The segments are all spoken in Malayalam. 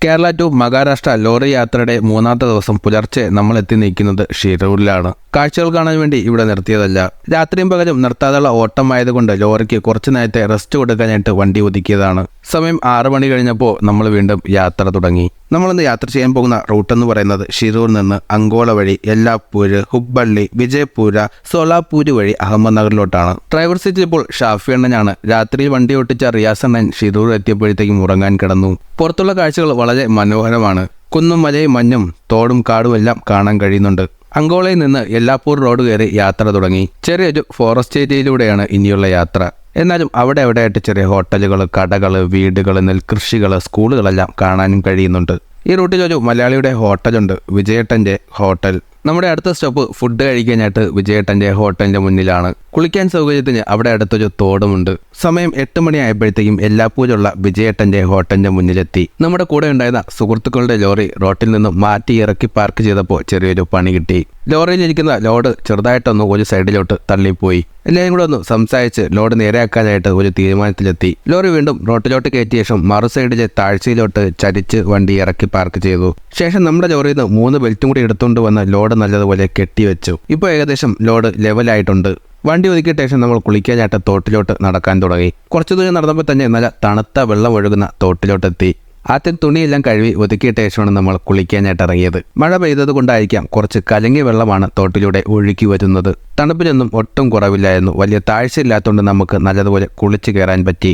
കേരള ടു മഹാരാഷ്ട്ര ലോറി യാത്രയുടെ മൂന്നാമത്തെ ദിവസം പുലർച്ചെ നമ്മൾ എത്തി നിൽക്കുന്നത് ഷിരൂരിലാണ്. കാഴ്ചകൾ കാണാൻ വേണ്ടി ഇവിടെ നിർത്തിയതല്ല. രാത്രിയും പകലും നിർത്താതെയുള്ള ഓട്ടമായതുകൊണ്ട് ലോറിക്ക് കുറച്ചു നേരത്തെ റെസ്റ്റ് കൊടുക്കാനായിട്ട് വണ്ടി ഒതുക്കിയതാണ്. സമയം 6 മണി കഴിഞ്ഞപ്പോൾ നമ്മൾ വീണ്ടും യാത്ര തുടങ്ങി. നമ്മളിന്ന് യാത്ര ചെയ്യാൻ പോകുന്ന റൂട്ടെന്ന് പറയുന്നത് ഷിരൂരിൽ നിന്ന് അങ്കോള വഴി യെല്ലാപ്പൂര്, ഹുബ്ബള്ളി, വിജയപൂര, സോലാപ്പൂര് വഴി അഹമ്മദ്നഗറിലോട്ടാണ്. ഡ്രൈവർ സീറ്റിൽ ഇപ്പോൾ ഷാഫി അണ്ണനാണ്. രാത്രിയിൽ വണ്ടി ഓട്ടിച്ച റിയാസ് അണ്ണൻ ഷിരൂർ എത്തിയപ്പോഴത്തേക്കും ഉറങ്ങാൻ കിടന്നു. പുറത്തുള്ള കാഴ്ചകൾ വളരെ മനോഹരമാണ്. കുന്നും മലയും മഞ്ഞും തോടും കാടും എല്ലാം കാണാൻ കഴിയുന്നുണ്ട്. അങ്കോളയിൽ നിന്ന് യെല്ലാപ്പൂർ റോഡ് കയറി യാത്ര തുടങ്ങി. ചെറിയൊരു ഫോറസ്റ്റ് ഏരിയയിലൂടെയാണ് ഇനിയുള്ള യാത്ര. എന്നാലും അവിടെയായിട്ട് ചെറിയ ഹോട്ടലുകൾ, കടകൾ, വീടുകൾ, നെൽകൃഷികൾ, സ്കൂളുകളെല്ലാം കാണാനും കഴിയുന്നുണ്ട്. ഈ റൂട്ടിൽ ഒരു മലയാളിയുടെ ഹോട്ടലുണ്ട്, വിജയേട്ടൻ്റെ ഹോട്ടൽ. നമ്മുടെ അടുത്ത സ്റ്റോപ്പ് ഫുഡ് കഴിക്കാനായിട്ട് വിജയേട്ടൻ്റെ ഹോട്ടലിൻ്റെ മുന്നിലാണ്. കുളിക്കാൻ സൗകര്യത്തിന് അവിടെ അടുത്തൊരു തോടുമുണ്ട്. സമയം 8 മണി ആയപ്പോഴത്തേക്കും യെല്ലാപ്പൂരുള്ള വിജയേട്ടൻ്റെ ഹോട്ടലിൻ്റെ മുന്നിലെത്തി. നമ്മുടെ കൂടെ ഉണ്ടായിരുന്ന സുഹൃത്തുക്കളുടെ ലോറി റോട്ടിൽ നിന്നും മാറ്റി ഇറക്കി പാർക്ക് ചെയ്തപ്പോൾ ചെറിയൊരു പണി കിട്ടി. ലോറിയിലിരിക്കുന്ന ലോഡ് ചെറുതായിട്ടൊന്ന് ഒരു സൈഡിലോട്ട് തള്ളിപ്പോയി. എല്ലാവരും കൂടെ ഒന്ന് സംസാരിച്ച് ലോഡ് നേരെയാക്കാനായിട്ട് ഒരു തീരുമാനത്തിലെത്തി. ലോറി വീണ്ടും റോട്ടിലോട്ട് കയറ്റിയ ശേഷം മറു സൈഡിലെ താഴ്ചയിലോട്ട് ചരിച്ച് വണ്ടി ഇറക്കി പാർക്ക് ചെയ്തു. ശേഷം നമ്മുടെ ലോറിയിൽ നിന്ന് 3 ബെൽറ്റും കൂടി എടുത്തുകൊണ്ട് വന്ന് ലോഡ് നല്ലതുപോലെ കെട്ടിവെച്ചു. ഇപ്പോൾ ഏകദേശം ലോഡ് ലെവലായിട്ടുണ്ട്. വണ്ടി ഒതുക്കിയ ശേഷം നമ്മൾ കുളിക്കാനായിട്ട് തോട്ടിലോട്ട് നടക്കാൻ തുടങ്ങി. കുറച്ചു ദൂരം നടന്നപ്പോൾ തന്നെ നല്ല തണുത്ത വെള്ളം ഒഴുകുന്ന തോട്ടിലോട്ടെത്തി. ആദ്യം തുണിയെല്ലാം കഴുകി ഒതുക്കിയ ശേഷമാണ് നമ്മൾ കുളിക്കാനായിട്ട് ഇറങ്ങിയത്. മഴ പെയ്തത് കൊണ്ടായിരിക്കാം കുറച്ച് കലങ്ങിയ വെള്ളമാണ് തോട്ടിലൂടെ ഒഴുക്കി വരുന്നത്. തണുപ്പിനൊന്നും ഒട്ടും കുറവില്ലായിരുന്നു. വലിയ താഴ്ചയില്ലാത്തതുകൊണ്ട് നമുക്ക് നല്ലതുപോലെ കുളിച്ച് കയറാൻ പറ്റി.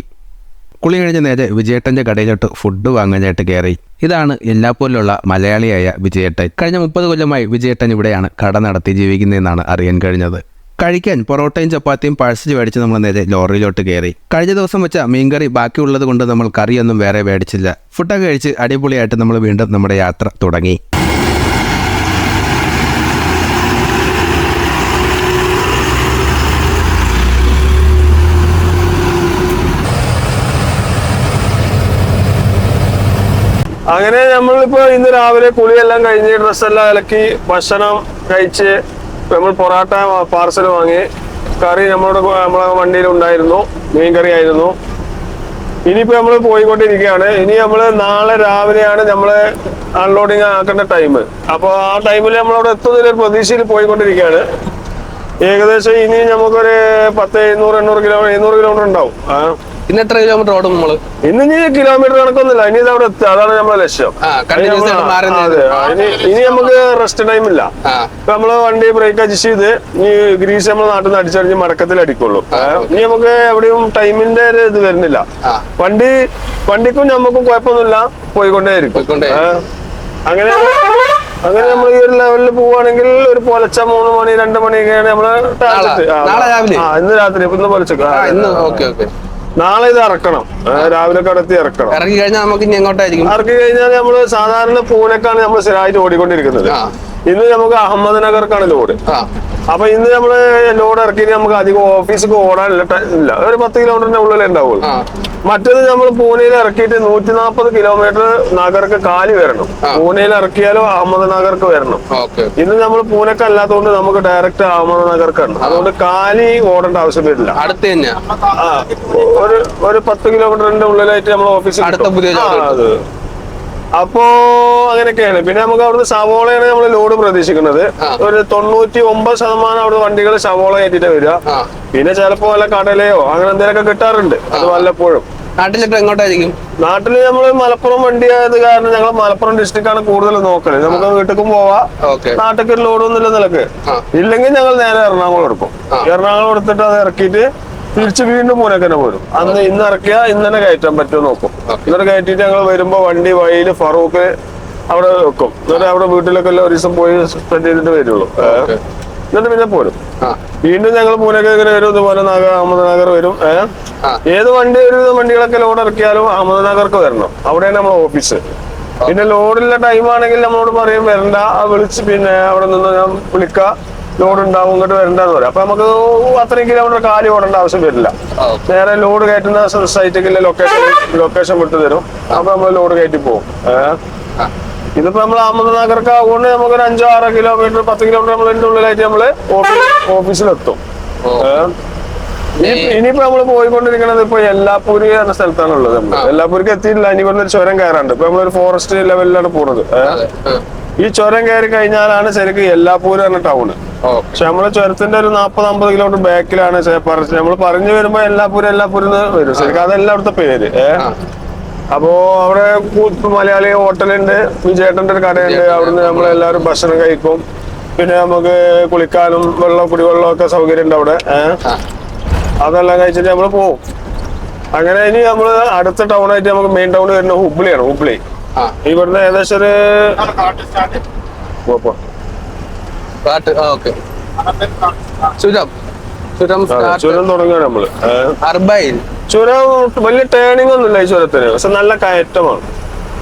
കുളി കഴിഞ്ഞ് നേരെ വിജയേട്ടൻ്റെ കടയിലോട്ട് ഫുഡ് വാങ്ങാനായിട്ട് കയറി. ഇതാണ് യെല്ലാപ്പൂരിലുള്ള മലയാളിയായ വിജയേട്ടൻ. കഴിഞ്ഞ 30 കൊല്ലമായി വിജയേട്ടൻ ഇവിടെയാണ് കട നടത്തി ജീവിക്കുന്നതെന്നാണ് അറിയാൻ കഴിഞ്ഞത്. കഴിക്കാൻ പൊറോട്ടയും ചപ്പാത്തിയും പാഴ്സൽ മേടിച്ച് നമ്മൾ നേരെ ലോറിയിലോട്ട് കയറി. കഴിഞ്ഞ ദിവസം വെച്ച മീൻകറി ബാക്കിയുള്ളത് കൊണ്ട് നമ്മൾ കറിയൊന്നും വേറെ മേടിച്ചില്ല. ഫുഡൊക്കെ കഴിച്ച് അടിപൊളിയായിട്ട് നമ്മൾ വീണ്ടും നമ്മുടെ യാത്ര തുടങ്ങി. അങ്ങനെ നമ്മളിപ്പോ ഇന്ന് രാവിലെ കുളിയെല്ലാം കഴിഞ്ഞ് ഡ്രസ്സെല്ലാം ഇളക്കി ഭക്ഷണം കഴിച്ച് നമ്മൾ പൊറാട്ട പാർസൽ വാങ്ങി. കറി നമ്മളെ വണ്ടിയിൽ ഉണ്ടായിരുന്നു, മീൻ കറി ആയിരുന്നു. ഇനിയിപ്പോ നമ്മൾ പോയിക്കൊണ്ടിരിക്കുകയാണ്. ഇനി നമ്മള് നാളെ രാവിലെയാണ് നമ്മള് അൺലോഡിങ് ആക്കേണ്ട ടൈം. അപ്പോൾ ആ ടൈമിൽ നമ്മളവിടെ എത്തുന്നതിലൊരു പ്രതീക്ഷയിൽ പോയിക്കൊണ്ടിരിക്കുകയാണ്. ഏകദേശം ഇനി നമുക്കൊരു 700 കിലോമീറ്റർ ഉണ്ടാവും. ഇന്ന് എത്ര കിലോമീറ്റർ ഓടും നമ്മള്? ഇന്ന് ഇനി കിലോമീറ്റർ കണക്കൊന്നുമില്ല. ഇനി ഇത് അവിടെ എത്തുക, അതാണ് നമ്മളെ ലക്ഷ്യം. ഇനി നമുക്ക് റെസ്റ്റ് ടൈം ഇല്ല. നമ്മള് വണ്ടി ബ്രേക്ക് അഡ്ജസ്റ്റ് ചെയ്ത് ഇനി ഗ്രീസ് നമ്മൾ നാട്ടിൽ നിന്ന് അടിച്ചടിഞ്ഞ് മടക്കത്തിൽ അടിക്കുള്ളൂ. ഇനി നമുക്ക് എവിടെയും ടൈമിന്റെ ഒരു ഇത് വരുന്നില്ല. വണ്ടിക്കും നമുക്കും കുഴപ്പമൊന്നുമില്ല, പോയിക്കൊണ്ടേയിരിക്കും. അങ്ങനെ നമ്മൾ ഈ ഒരു ലെവലിൽ പോവുകയാണെങ്കിൽ ഒരു പുലർച്ച 3 മണി 2 മണിയൊക്കെയാണ് നമ്മള് ഇന്ന് രാത്രി. ഇന്ന് പുലർച്ചക്ക് നാളെ ഇത് ഇറക്കണം. രാവിലെ കടത്തി ഇറക്കണം. ഇറക്കി കഴിഞ്ഞാൽ നമുക്ക് ഇനി എങ്ങോട്ടായിരിക്കും? ഇറക്കി കഴിഞ്ഞാൽ നമ്മള് സാധാരണ പൂനെക്കാണ് നമ്മൾ സ്ഥിരമായിട്ട് ഓടിക്കൊണ്ടിരിക്കുന്നത്. ഇന്ന് നമുക്ക് അഹമ്മദ്നഗർക്കാണ് ലോഡ്. അപ്പൊ ഇന്ന് നമ്മള് ലോഡ് ഇറക്കി നമുക്ക് അധികം ഓഫീസിൽ ഓടാനില്ല, ഒരു 10 കിലോമീറ്ററിന്റെ ഉള്ളിലേ ഉണ്ടാവുള്ളൂ. മറ്റേത് നമ്മൾ പൂനെയിൽ ഇറക്കിയിട്ട് 140 കിലോമീറ്റർ നഗർക്ക് കാലി വരണം. പൂനെയിൽ ഇറക്കിയാലും അഹമ്മദ്നഗർക്ക് വരണം. ഇന്ന് നമ്മൾ പൂനെക്ക് അല്ലാത്തതുകൊണ്ട് നമുക്ക് ഡയറക്റ്റ് അഹമ്മദ്നഗർക്കാണ്. അതുകൊണ്ട് കാലി ഓടേണ്ട ആവശ്യം വരില്ല. അടുത്ത് തന്നെ ഒരു 10 കിലോമീറ്ററിന്റെ ഉള്ളിലായിട്ട് നമ്മൾ ഓഫീസിൽ. അപ്പോ അങ്ങനെയൊക്കെയാണ്. പിന്നെ നമുക്ക് അവിടുന്ന് സവോളയാണ് നമ്മൾ ലോഡ് പ്രതീക്ഷിക്കുന്നത്. ഒരു 99% അവിടുന്ന് വണ്ടികൾ സവോള കയറ്റിട്ട് വരിക. പിന്നെ ചിലപ്പോ വല്ല കടലയോ അങ്ങനെ എന്തെങ്കിലുമൊക്കെ കിട്ടാറുണ്ട്. അത് വല്ലപ്പോഴും. നാട്ടിലിപ്പോ എങ്ങോട്ടായിരിക്കും? നാട്ടില് നമ്മള് മലപ്പുറം വണ്ടി ആയത് കാരണം ഞങ്ങൾ മലപ്പുറം ഡിസ്ട്രിക്ട് ആണ് കൂടുതൽ നോക്കല്. നമുക്ക് വീട്ടിലും പോവാ, നാട്ടിലേക്ക് ഒരു ലോഡൊന്നുമില്ല നിലക്ക്. ഇല്ലെങ്കിൽ ഞങ്ങൾ നേരെ എറണാകുളം എടുക്കും. എറണാകുളം എടുത്തിട്ട് അത് ഇറക്കിയിട്ട് തിരിച്ച് വീണ്ടും പൂനെക്ക് തന്നെ പോരും. ഇന്ന് ഇറക്കിയാ ഇന്ന് തന്നെ കയറ്റാൻ പറ്റുമോ നോക്കും. ഇന്നലെ കയറ്റിട്ട് ഞങ്ങൾ വരുമ്പോ വണ്ടി വഴിയിൽ ഫറൂഖ് അവിടെ വെക്കും. എന്നിട്ട് അവിടെ വീട്ടിലൊക്കെ ഒരു ദിവസം പോയി സ്പെൻഡ് ചെയ്തിട്ട് വരുള്ളൂ. എന്നിട്ട് പിന്നെ പോരും. വീണ്ടും ഞങ്ങൾ പൂനെക്ക് ഇങ്ങനെ വരും. ഇതുപോലെ അഹമ്മദ്നഗർ വരും. ഏത് വണ്ടികളൊക്കെ ലോഡ് ഇറക്കിയാലും അഹമ്മദ്നഗർക്ക് വരണം. അവിടെയാണ് നമ്മളെ ഓഫീസ്. പിന്നെ ലോഡിലുള്ള ടൈം ആണെങ്കിൽ നമ്മളോട് പറയും വരണ്ട, വിളിച്ച് പിന്നെ അവിടെ നിന്ന് ഞാൻ വിളിക്കാം, ലോഡ് ഉണ്ടാവും, ഇങ്ങോട്ട് വരണ്ടെന്ന് പറയാം. അപ്പൊ നമുക്ക് അത്രയും കിലോമീറ്റർ കാലി ഓടേണ്ട ആവശ്യം വരില്ല. നേരെ ലോഡ് കയറ്റുന്ന സൈറ്റിലെ ലൊക്കേഷൻ വിട്ടു തരും. അപ്പൊ നമ്മൾ ലോഡ് കയറ്റി പോകും. ഇതിപ്പോ നമ്മൾ അഹമ്മദ്നഗർക്ക് ആവുകൊണ്ട് നമുക്കൊരു 5-6 കിലോമീറ്റർ 10 കിലോമീറ്റർ നമ്മൾ ഇതിന്റെ ഉള്ളിലായിട്ട് നമ്മള് ഓഫീസിലെത്തും. ഇനിയിപ്പോ നമ്മള് പോയിക്കൊണ്ടിരിക്കുന്നത് ഇപ്പൊ എല്ലാപ്പൂര് എന്ന സ്ഥലത്താണുള്ളത്. എല്ലാപ്പൂർക്ക് എത്തിയിട്ടില്ല. ഇനി ഇവിടുന്ന് ഒരു ചുരം കയറാണ്ട്. ഇപ്പൊ നമ്മളൊരു ഫോറസ്റ്റ് ലെവലിലാണ് പോണത്. ഈ ചുരം കയറി കഴിഞ്ഞാലാണ് ശരിക്കും എല്ലാപ്പൂര് എന്ന ടൗണ്. പക്ഷെ നമ്മള് ചുരത്തിന്റെ ഒരു 40-50 കിലോമീറ്റർ ബാക്കിലാണ് നമ്മൾ പറഞ്ഞു വരുമ്പോ എല്ലാപ്പൂര് വരും. ശരിക്കും അതല്ല അവിടുത്തെ പേര്. അപ്പോ അവിടെ മലയാളി ഹോട്ടലുണ്ട്, വിജയേട്ടന്റെ ഒരു കടയുണ്ട്. അവിടുന്ന് നമ്മളെല്ലാവരും ഭക്ഷണം കഴിക്കും. പിന്നെ നമുക്ക് കുളിക്കാനും കുടിവെള്ളം ഒക്കെ സൗകര്യം ഉണ്ട് അവിടെ. അതെല്ലാം കഴിച്ചിട്ട് നമ്മള് പോവും. അങ്ങനെ ഇനി നമ്മള് അടുത്ത ടൗൺ ആയിട്ട് നമുക്ക് മെയിൻ ടൗൺ വരുന്നത് ഹുബ്ലിയാണ്. ഹുബ്ലി ഇവിടുന്ന് ഏകദേശം ഒരു ചുരം തുടങ്ങുകയാണ് നമ്മള്. ചുരം വലിയ ടേണിംഗ് ഒന്നുമില്ല ഈ ചുരത്തിന്, പക്ഷെ നല്ല കയറ്റമാണ്.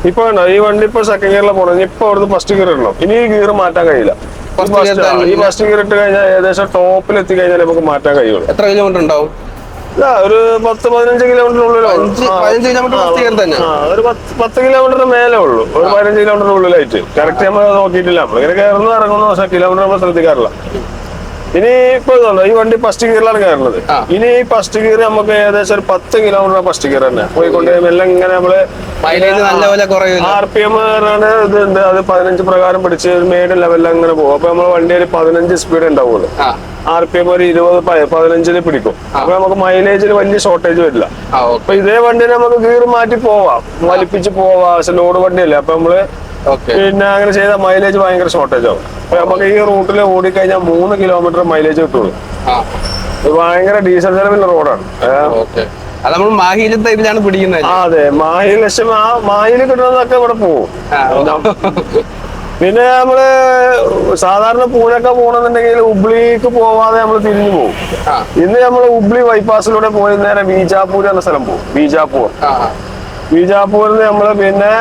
ഇപ്പൊ വേണ്ട ഈ വണ്ടി ഇപ്പൊ സെക്കൻഡ് ഗിയറിലെ പോകണം. ഇപ്പൊ അവിടുന്ന് ഫസ്റ്റ് ഗിയർ ഇടണം. ഇനി ഈ ഗിയർ മാറ്റാൻ കഴിയില്ല. ഈ ഫസ്റ്റ് ഗിയർ ഇട്ട് കഴിഞ്ഞാൽ ഏകദേശം ടോപ്പിൽ എത്തി കഴിഞ്ഞാൽ നമുക്ക് മാറ്റാൻ കഴിയുള്ളൂ. എത്ര കിലോമീറ്റർ ഉണ്ടാവും? ഒരു 10-15 കിലോമീറ്ററിനുള്ളിലോ, ഒരു 10 കിലോമീറ്ററിന് മേലെ ഉള്ളൂ. ഒരു 15 കിലോമീറ്ററിന് ഉള്ളിലായിട്ട്. കറക്റ്റ് നമ്മൾ നോക്കിയിട്ടില്ല. നമ്മളിങ്ങനെ കയറുന്നു ഇറങ്ങുന്നു, പക്ഷെ കിലോമീറ്റർ നമ്മൾ ശ്രദ്ധിക്കാറില്ല. ഇനി ഇപ്പൊ ഈ വണ്ടി ഫസ്റ്റ് ഗിയറിലാണ് കയറുന്നത്. ഇനി ഈ ഫസ്റ്റ് ഗിയർ നമുക്ക് ഏകദേശം ഒരു 10 കിലോമീറ്റർ ഫസ്റ്റ് ഗിയർ തന്നെ പോയിക്കൊണ്ട് എല്ലാം ഇങ്ങനെ നമ്മള് RPM ഇതുണ്ട്. അത് 15 പ്രകാരം പിടിച്ച് മേഡ് ലെവലിൽ അങ്ങനെ പോകും. അപ്പൊ നമ്മള് വണ്ടി ഒരു 15 സ്പീഡ് ഉണ്ടാവുള്ളൂ. RPM ഒരു 20-15 പിടിക്കും. അപ്പൊ നമുക്ക് മൈലേജിൽ വലിയ ഷോർട്ടേജ് വരില്ല. അപ്പൊ ഇതേ വണ്ടിനെ നമുക്ക് ഗിയർ മാറ്റി പോവാം, വലിപ്പിച്ച് പോവാം. പക്ഷെ ലോഡ് വണ്ടിയല്ലേ. അപ്പൊ നമ്മള് പിന്നെ അങ്ങനെ ചെയ്ത മൈലേജ് ഭയങ്കര ഷോർട്ടേജ് ആവും. അപ്പൊ നമുക്ക് ഈ റൂട്ടിൽ ഓടിക്കഴിഞ്ഞാൽ 3 കിലോമീറ്റർ മൈലേജ് കിട്ടുള്ളൂ. ഭയങ്കര ഡീസൽ ചെലവിന്റെ റോഡാണ്. അതെ, മാഹിയിൽ ലക്ഷ്യം മാഹിയിൽ കിട്ടുന്നതൊക്കെ ഇവിടെ പോകും. പിന്നെ നമ്മള് സാധാരണ പൂനൊക്കെ പോകണമെന്നുണ്ടെങ്കിൽ ഹുബ്ലിക്ക് പോവാതെ നമ്മൾ തിരിഞ്ഞു പോകും. ഇന്ന് നമ്മള് ഹുബ്ലി ബൈപ്പാസിലൂടെ പോയി നേരെ ബീജാപൂർ എന്ന സ്ഥലം പോകും. ബീജാപൂരിൽ നമ്മള് പിന്നെ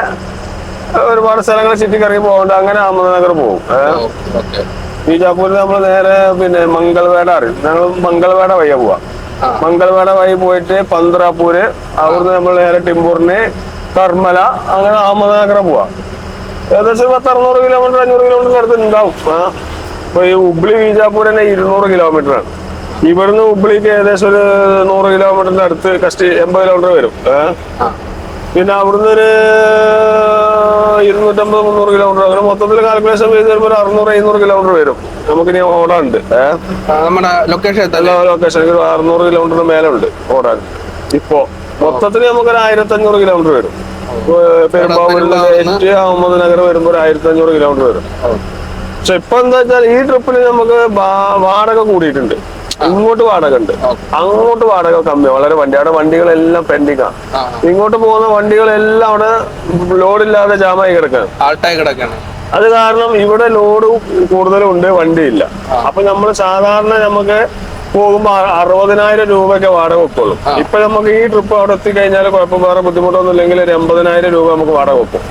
ഒരുപാട് സ്ഥലങ്ങൾ ചുറ്റിക്കറങ്ങി പോകണ്ട. അങ്ങനെ അഹമ്മദ്നഗർ പോകും. ബീജാപൂരിൽ നമ്മൾ നേരെ പിന്നെ മംഗൾവേട അറിയും. ഞങ്ങൾ മംഗൾവേട വഴിയാ പോവാ. മംഗൾവേട വഴി പോയിട്ട് പന്ത്രാപൂര്, അവിടുന്ന് നമ്മൾ നേരെ ടിമ്പൂറിന്, കർമ്മല, അങ്ങനെ അഹമ്മദ്നഗർ പോവാ. ഏകദേശം 600 കിലോമീറ്റർ 500 കിലോമീറ്റർ അടുത്ത് ഉണ്ടാവും. അപ്പൊ ഈ ഹുബ്ലി ബീജാപൂർ തന്നെ 200 കിലോമീറ്റർ ആണ്. ഇവിടുന്ന് ഹുബ്ലിക്ക് ഏകദേശം ഒരു 100 കിലോമീറ്ററിന്റെ അടുത്ത് 80 കിലോമീറ്റർ വരും. പിന്നെ അവിടുന്ന് ഒരു 250-300 കിലോമീറ്റർ, അങ്ങനെ മൊത്തത്തിൽ കാൽക്കുലേഷൻ ചെയ്ത് വരുമ്പോൾ 600-700 കിലോമീറ്റർ വരും. നമുക്കിനി ഓടാനുണ്ട്. നമ്മുടെ ലൊക്കേഷൻ 600 കിലോമീറ്ററിന് മേലെ ഉണ്ട് ഓടാൻ. ഇപ്പൊ മൊത്തത്തിൽ നമുക്കൊരു 1500 കിലോമീറ്റർ വരും. പെരുമ്പാവൂരിലെ അഹമ്മദ്നഗർ വരുമ്പോ ഒരു 1500 കിലോമീറ്റർ വരും. പക്ഷെ ഇപ്പൊ എന്താ വെച്ചാൽ ഈ ട്രിപ്പിന് നമുക്ക് വാടക കൂടിയിട്ടുണ്ട്. ഇങ്ങോട്ട് വാടക ഉണ്ട്, അങ്ങോട്ട് വാടക കമ്മി. വളരെ അവിടെ വണ്ടികളെല്ലാം പെൻഡിങ്ങാണ്. ഇങ്ങോട്ട് പോകുന്ന വണ്ടികളെല്ലാം അവിടെ ലോഡില്ലാതെ ജാമായി കിടക്കാണ്. അത് കാരണം ഇവിടെ ലോഡ് കൂടുതലും ഉണ്ട്, വണ്ടിയില്ല. അപ്പൊ നമ്മൾ സാധാരണ നമുക്ക് പോകുമ്പോ 60,000 രൂപയൊക്കെ വാടക വെക്കുള്ളൂ. ഇപ്പൊ നമുക്ക് ഈ ട്രിപ്പ് അവിടെ എത്തിക്കഴിഞ്ഞാൽ കുഴപ്പം വേറെ ബുദ്ധിമുട്ടൊന്നും ഇല്ലെങ്കിൽ ഒരു 80,000 രൂപ നമുക്ക് വാടക വെക്കും.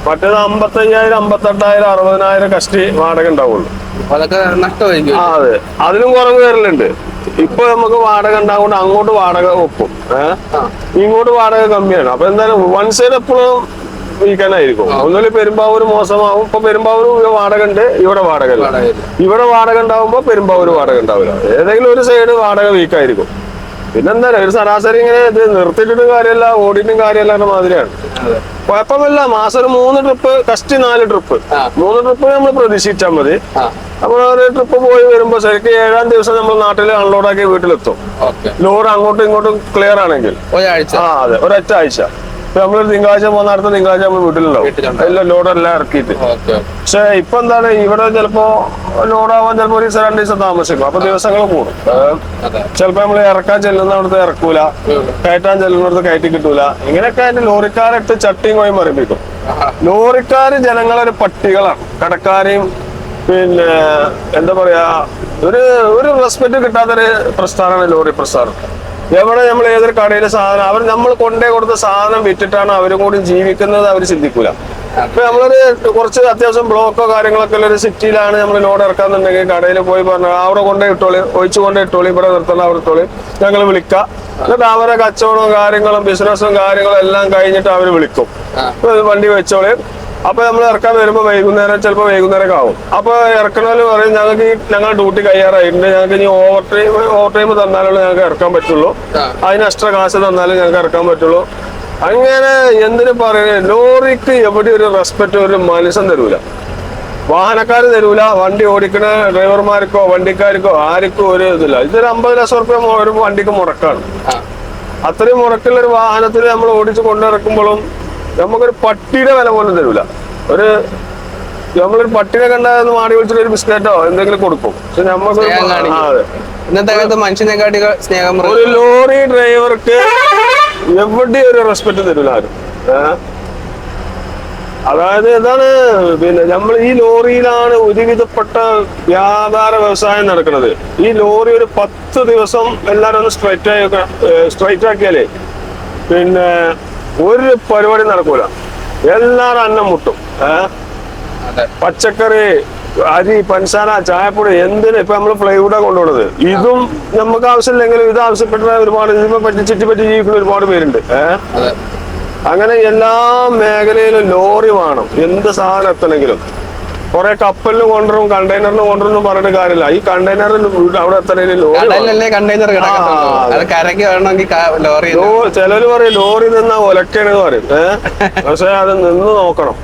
മറ്റേത് 55,000, 58,000, 60,000 കഷ്ടി വാടക ഉണ്ടാവുള്ളൂ. അതെ, അതിലും കുറവ് വരലുണ്ട്. ഇപ്പൊ നമുക്ക് വാടക ഉണ്ടാകൊണ്ട് അങ്ങോട്ട് വാടക വെക്കും. ഇങ്ങോട്ട് വാടക കമ്മിയാണ്. അപ്പൊ എന്തായാലും വൺ സൈഡ് എപ്പോഴും വീക്കാനായിരിക്കും. ഒന്നുമില്ല പെരുമ്പാവൂർ മോശമാവും. ഇപ്പൊ പെരുമ്പാവൂർ വാടക ഉണ്ട്, ഇവിടെ വാടക ഇല്ല. ഇവിടെ വാടക ഉണ്ടാവുമ്പോ പെരുമ്പാവൂർ വാടക ഉണ്ടാവില്ല. ഏതെങ്കിലും ഒരു സൈഡ് വാടക വീക്കായിരിക്കും. പിന്നെന്താ ഒരു ശരാശരി ഇങ്ങനെ ഇത് നിർത്തിയിട്ടിട്ടും കാര്യമല്ല, ഓടിയിട്ടും കാര്യമല്ല എന്ന മാതിരിയാണ്. കുഴപ്പമില്ല. മാസം ഒരു 3 ട്രിപ്പ്, കഷ്ടി 4 ട്രിപ്പ്, 3 ട്രിപ്പ് നമ്മൾ പ്രതീക്ഷിച്ചാൽ മതി. അപ്പൊ ഒരു ട്രിപ്പ് പോയി വരുമ്പോ ശരിക്കും 7-ാം ദിവസം നമ്മൾ നാട്ടിൽ അൺലോഡാക്കി വീട്ടിലെത്തും. ലോഡ് അങ്ങോട്ടും ഇങ്ങോട്ടും ക്ലിയർ ആണെങ്കിൽ അതെ, ഒരൊറ്റ ആഴ്ച. നമ്മളൊരു തിങ്കളാഴ്ച പോകുന്ന അടുത്ത തിങ്കളാഴ്ച നമ്മൾ വീട്ടിലുണ്ടാവും. എല്ലാം ലോഡെല്ലാം ഇറക്കിയിട്ട്. പക്ഷെ ഇപ്പൊ എന്താണ് ഇവിടെ ചിലപ്പോ ലോഡാവാൻ ചിലപ്പോ 1-2 ദിവസം താമസിക്കും. അപ്പൊ ദിവസങ്ങൾ കൂടും. ചിലപ്പോ നമ്മൾ ഇറക്കാൻ ചെല്ലുന്നിടത്ത് ഇറക്കൂല, കയറ്റാൻ ചെല്ലുന്നിടത്ത് കയറ്റി കിട്ടൂല. ഇങ്ങനെയൊക്കെ അതിന്റെ ലോറിക്കാരിട്ട് ചട്ടിയും കോയും മറിപ്പിക്കും. ലോറിക്കാര് ജനങ്ങളൊരു പട്ടികളാണ്. കടക്കാരെയും പിന്നെ എന്താ പറയാ, ഒരു റെസ്പെക്ട് കിട്ടാത്തൊരു പ്രസ്ഥാനമാണ് ലോറി പ്രസ്ഥാനം. എവിടെ നമ്മൾ ഏതൊരു കടയിലെ സാധനം അവർ നമ്മൾ കൊണ്ടേ കൊടുത്ത സാധനം വിറ്റിട്ടാണ് അവരും കൂടി ജീവിക്കുന്നത്. അവർ ചിന്തിക്കൂല. ഇപ്പൊ നമ്മളൊരു കുറച്ച് അത്യാവശ്യം ബ്ലോക്കോ കാര്യങ്ങളൊക്കെ ഉള്ള ഒരു സിറ്റിയിലാണ് നമ്മൾ ലോഡ് ഇറക്കാന്നുണ്ടെങ്കിൽ കടയിൽ പോയി പറഞ്ഞാൽ അവിടെ കൊണ്ടേ ഇട്ടോളി, ഒഴിച്ചു കൊണ്ടേ ഇട്ടോളി, ഇവിടെ നിർത്തണം, അവിടെ ഇട്ടോളി, ഞങ്ങൾ വിളിക്കാം. എന്നിട്ട് അവരെ കച്ചവടവും കാര്യങ്ങളും ബിസിനസ്സും കാര്യങ്ങളും എല്ലാം കഴിഞ്ഞിട്ട് അവർ വിളിക്കും. വണ്ടി വെച്ചോളി, അപ്പൊ നമ്മൾ ഇറക്കാൻ വരുമ്പോ വൈകുന്നേരം ചിലപ്പോ വൈകുന്നേരം ആവും. അപ്പൊ ഇറക്കണവര് പറയും ഞങ്ങൾക്ക് ഞങ്ങളുടെ ഡ്യൂട്ടി കഴിയാറായിട്ടുണ്ട്, ഞങ്ങൾക്ക് ഇനി ഓവർ ടൈം തന്നാലുള്ള ഞങ്ങൾക്ക് ഇറക്കാൻ പറ്റുള്ളൂ, അതിന് എക്സ്ട്രാ കാശ് തന്നാലും ഞങ്ങൾക്ക് ഇറക്കാൻ പറ്റുള്ളൂ. അങ്ങനെ എന്തിനു പറയുന്നത്, ലോറിക്ക് എവിടെ ഒരു റെസ്പെക്ട് ഒരു മനുഷ്യൻ തരൂല, വാഹനക്കാർ തരൂല, വണ്ടി ഓടിക്കുന്ന ഡ്രൈവർമാർക്കോ വണ്ടിക്കാർക്കോ ആർക്കും ഒരു ഇതില്ല. ഇതൊരു 50 ലക്ഷം റുപ്യ ഒരു വണ്ടിക്ക് മുടക്കാണ്. അത്രയും മുടക്കുള്ള ഒരു വാഹനത്തിൽ നമ്മൾ ഓടിച്ച് കൊണ്ടിറക്കുമ്പോഴും നമുക്കൊരു പട്ടിയുടെ വില പോലും തരൂല. നമ്മളൊരു പട്ടിനെ കണ്ടാൽ മാടി വിളിച്ചിട്ട് ഒരു ബിസ്ക്കറ്റോ എന്തെങ്കിലും കൊടുക്കും. പക്ഷെ നമുക്ക് ഇന്നത്തെ കാലത്ത് മനുഷ്യനെക്കാട്ടി സ്നേഹം ഒരു ലോറി ഡ്രൈവർക്ക് എവിടെ ഒരു റെസ്പെക്ട് തരൂല ആരും. അതായത് ഇതാണ് പിന്നെ നമ്മൾ ഈ ലോറിയിലാണ് ഒരുവിധപ്പെട്ട വ്യാപാര വ്യവസായം നടക്കുന്നത്. ഈ ലോറി ഒരു 10 ദിവസം എല്ലാരും ഒന്ന് സ്ട്രൈറ്റ് ആക്കിയാലേ പിന്നെ ഒരു പരിപാടി നടക്കൂല, എല്ലാരും അന്നം മുട്ടും. പച്ചക്കറി, അരി, പഞ്ചസാര, ചായപ്പൊടി എന്തിന് ഇപ്പൊ നമ്മള് പ്ലൈവുഡാ കൊണ്ടുപോകുന്നത്. ഇതും നമുക്ക് ആവശ്യമില്ലെങ്കിലും ഇത് ആവശ്യപ്പെട്ട ഒരുപാട് ഇതിപ്പോ ചുറ്റിപ്പറ്റി ജീവിക്കുന്ന ഒരുപാട് പേരുണ്ട്. അങ്ങനെ എല്ലാ മേഖലയിലും ലോറി വേണം, എന്ത് സാധനം എത്തണമെങ്കിലും. കുറെ കപ്പലിന് കൊണ്ടുവരും കണ്ടെയ്നറിന് കൊണ്ടുവരും പറഞ്ഞിട്ട് കാര്യമില്ല. ഈ കണ്ടെയ്നറിൽ അവിടെ എത്തണേലും ചിലര് പറയും ലോറി നിന്നാ ഒലക്കാണെന്ന് പറയും. പക്ഷെ അത് നിന്ന് നോക്കണം.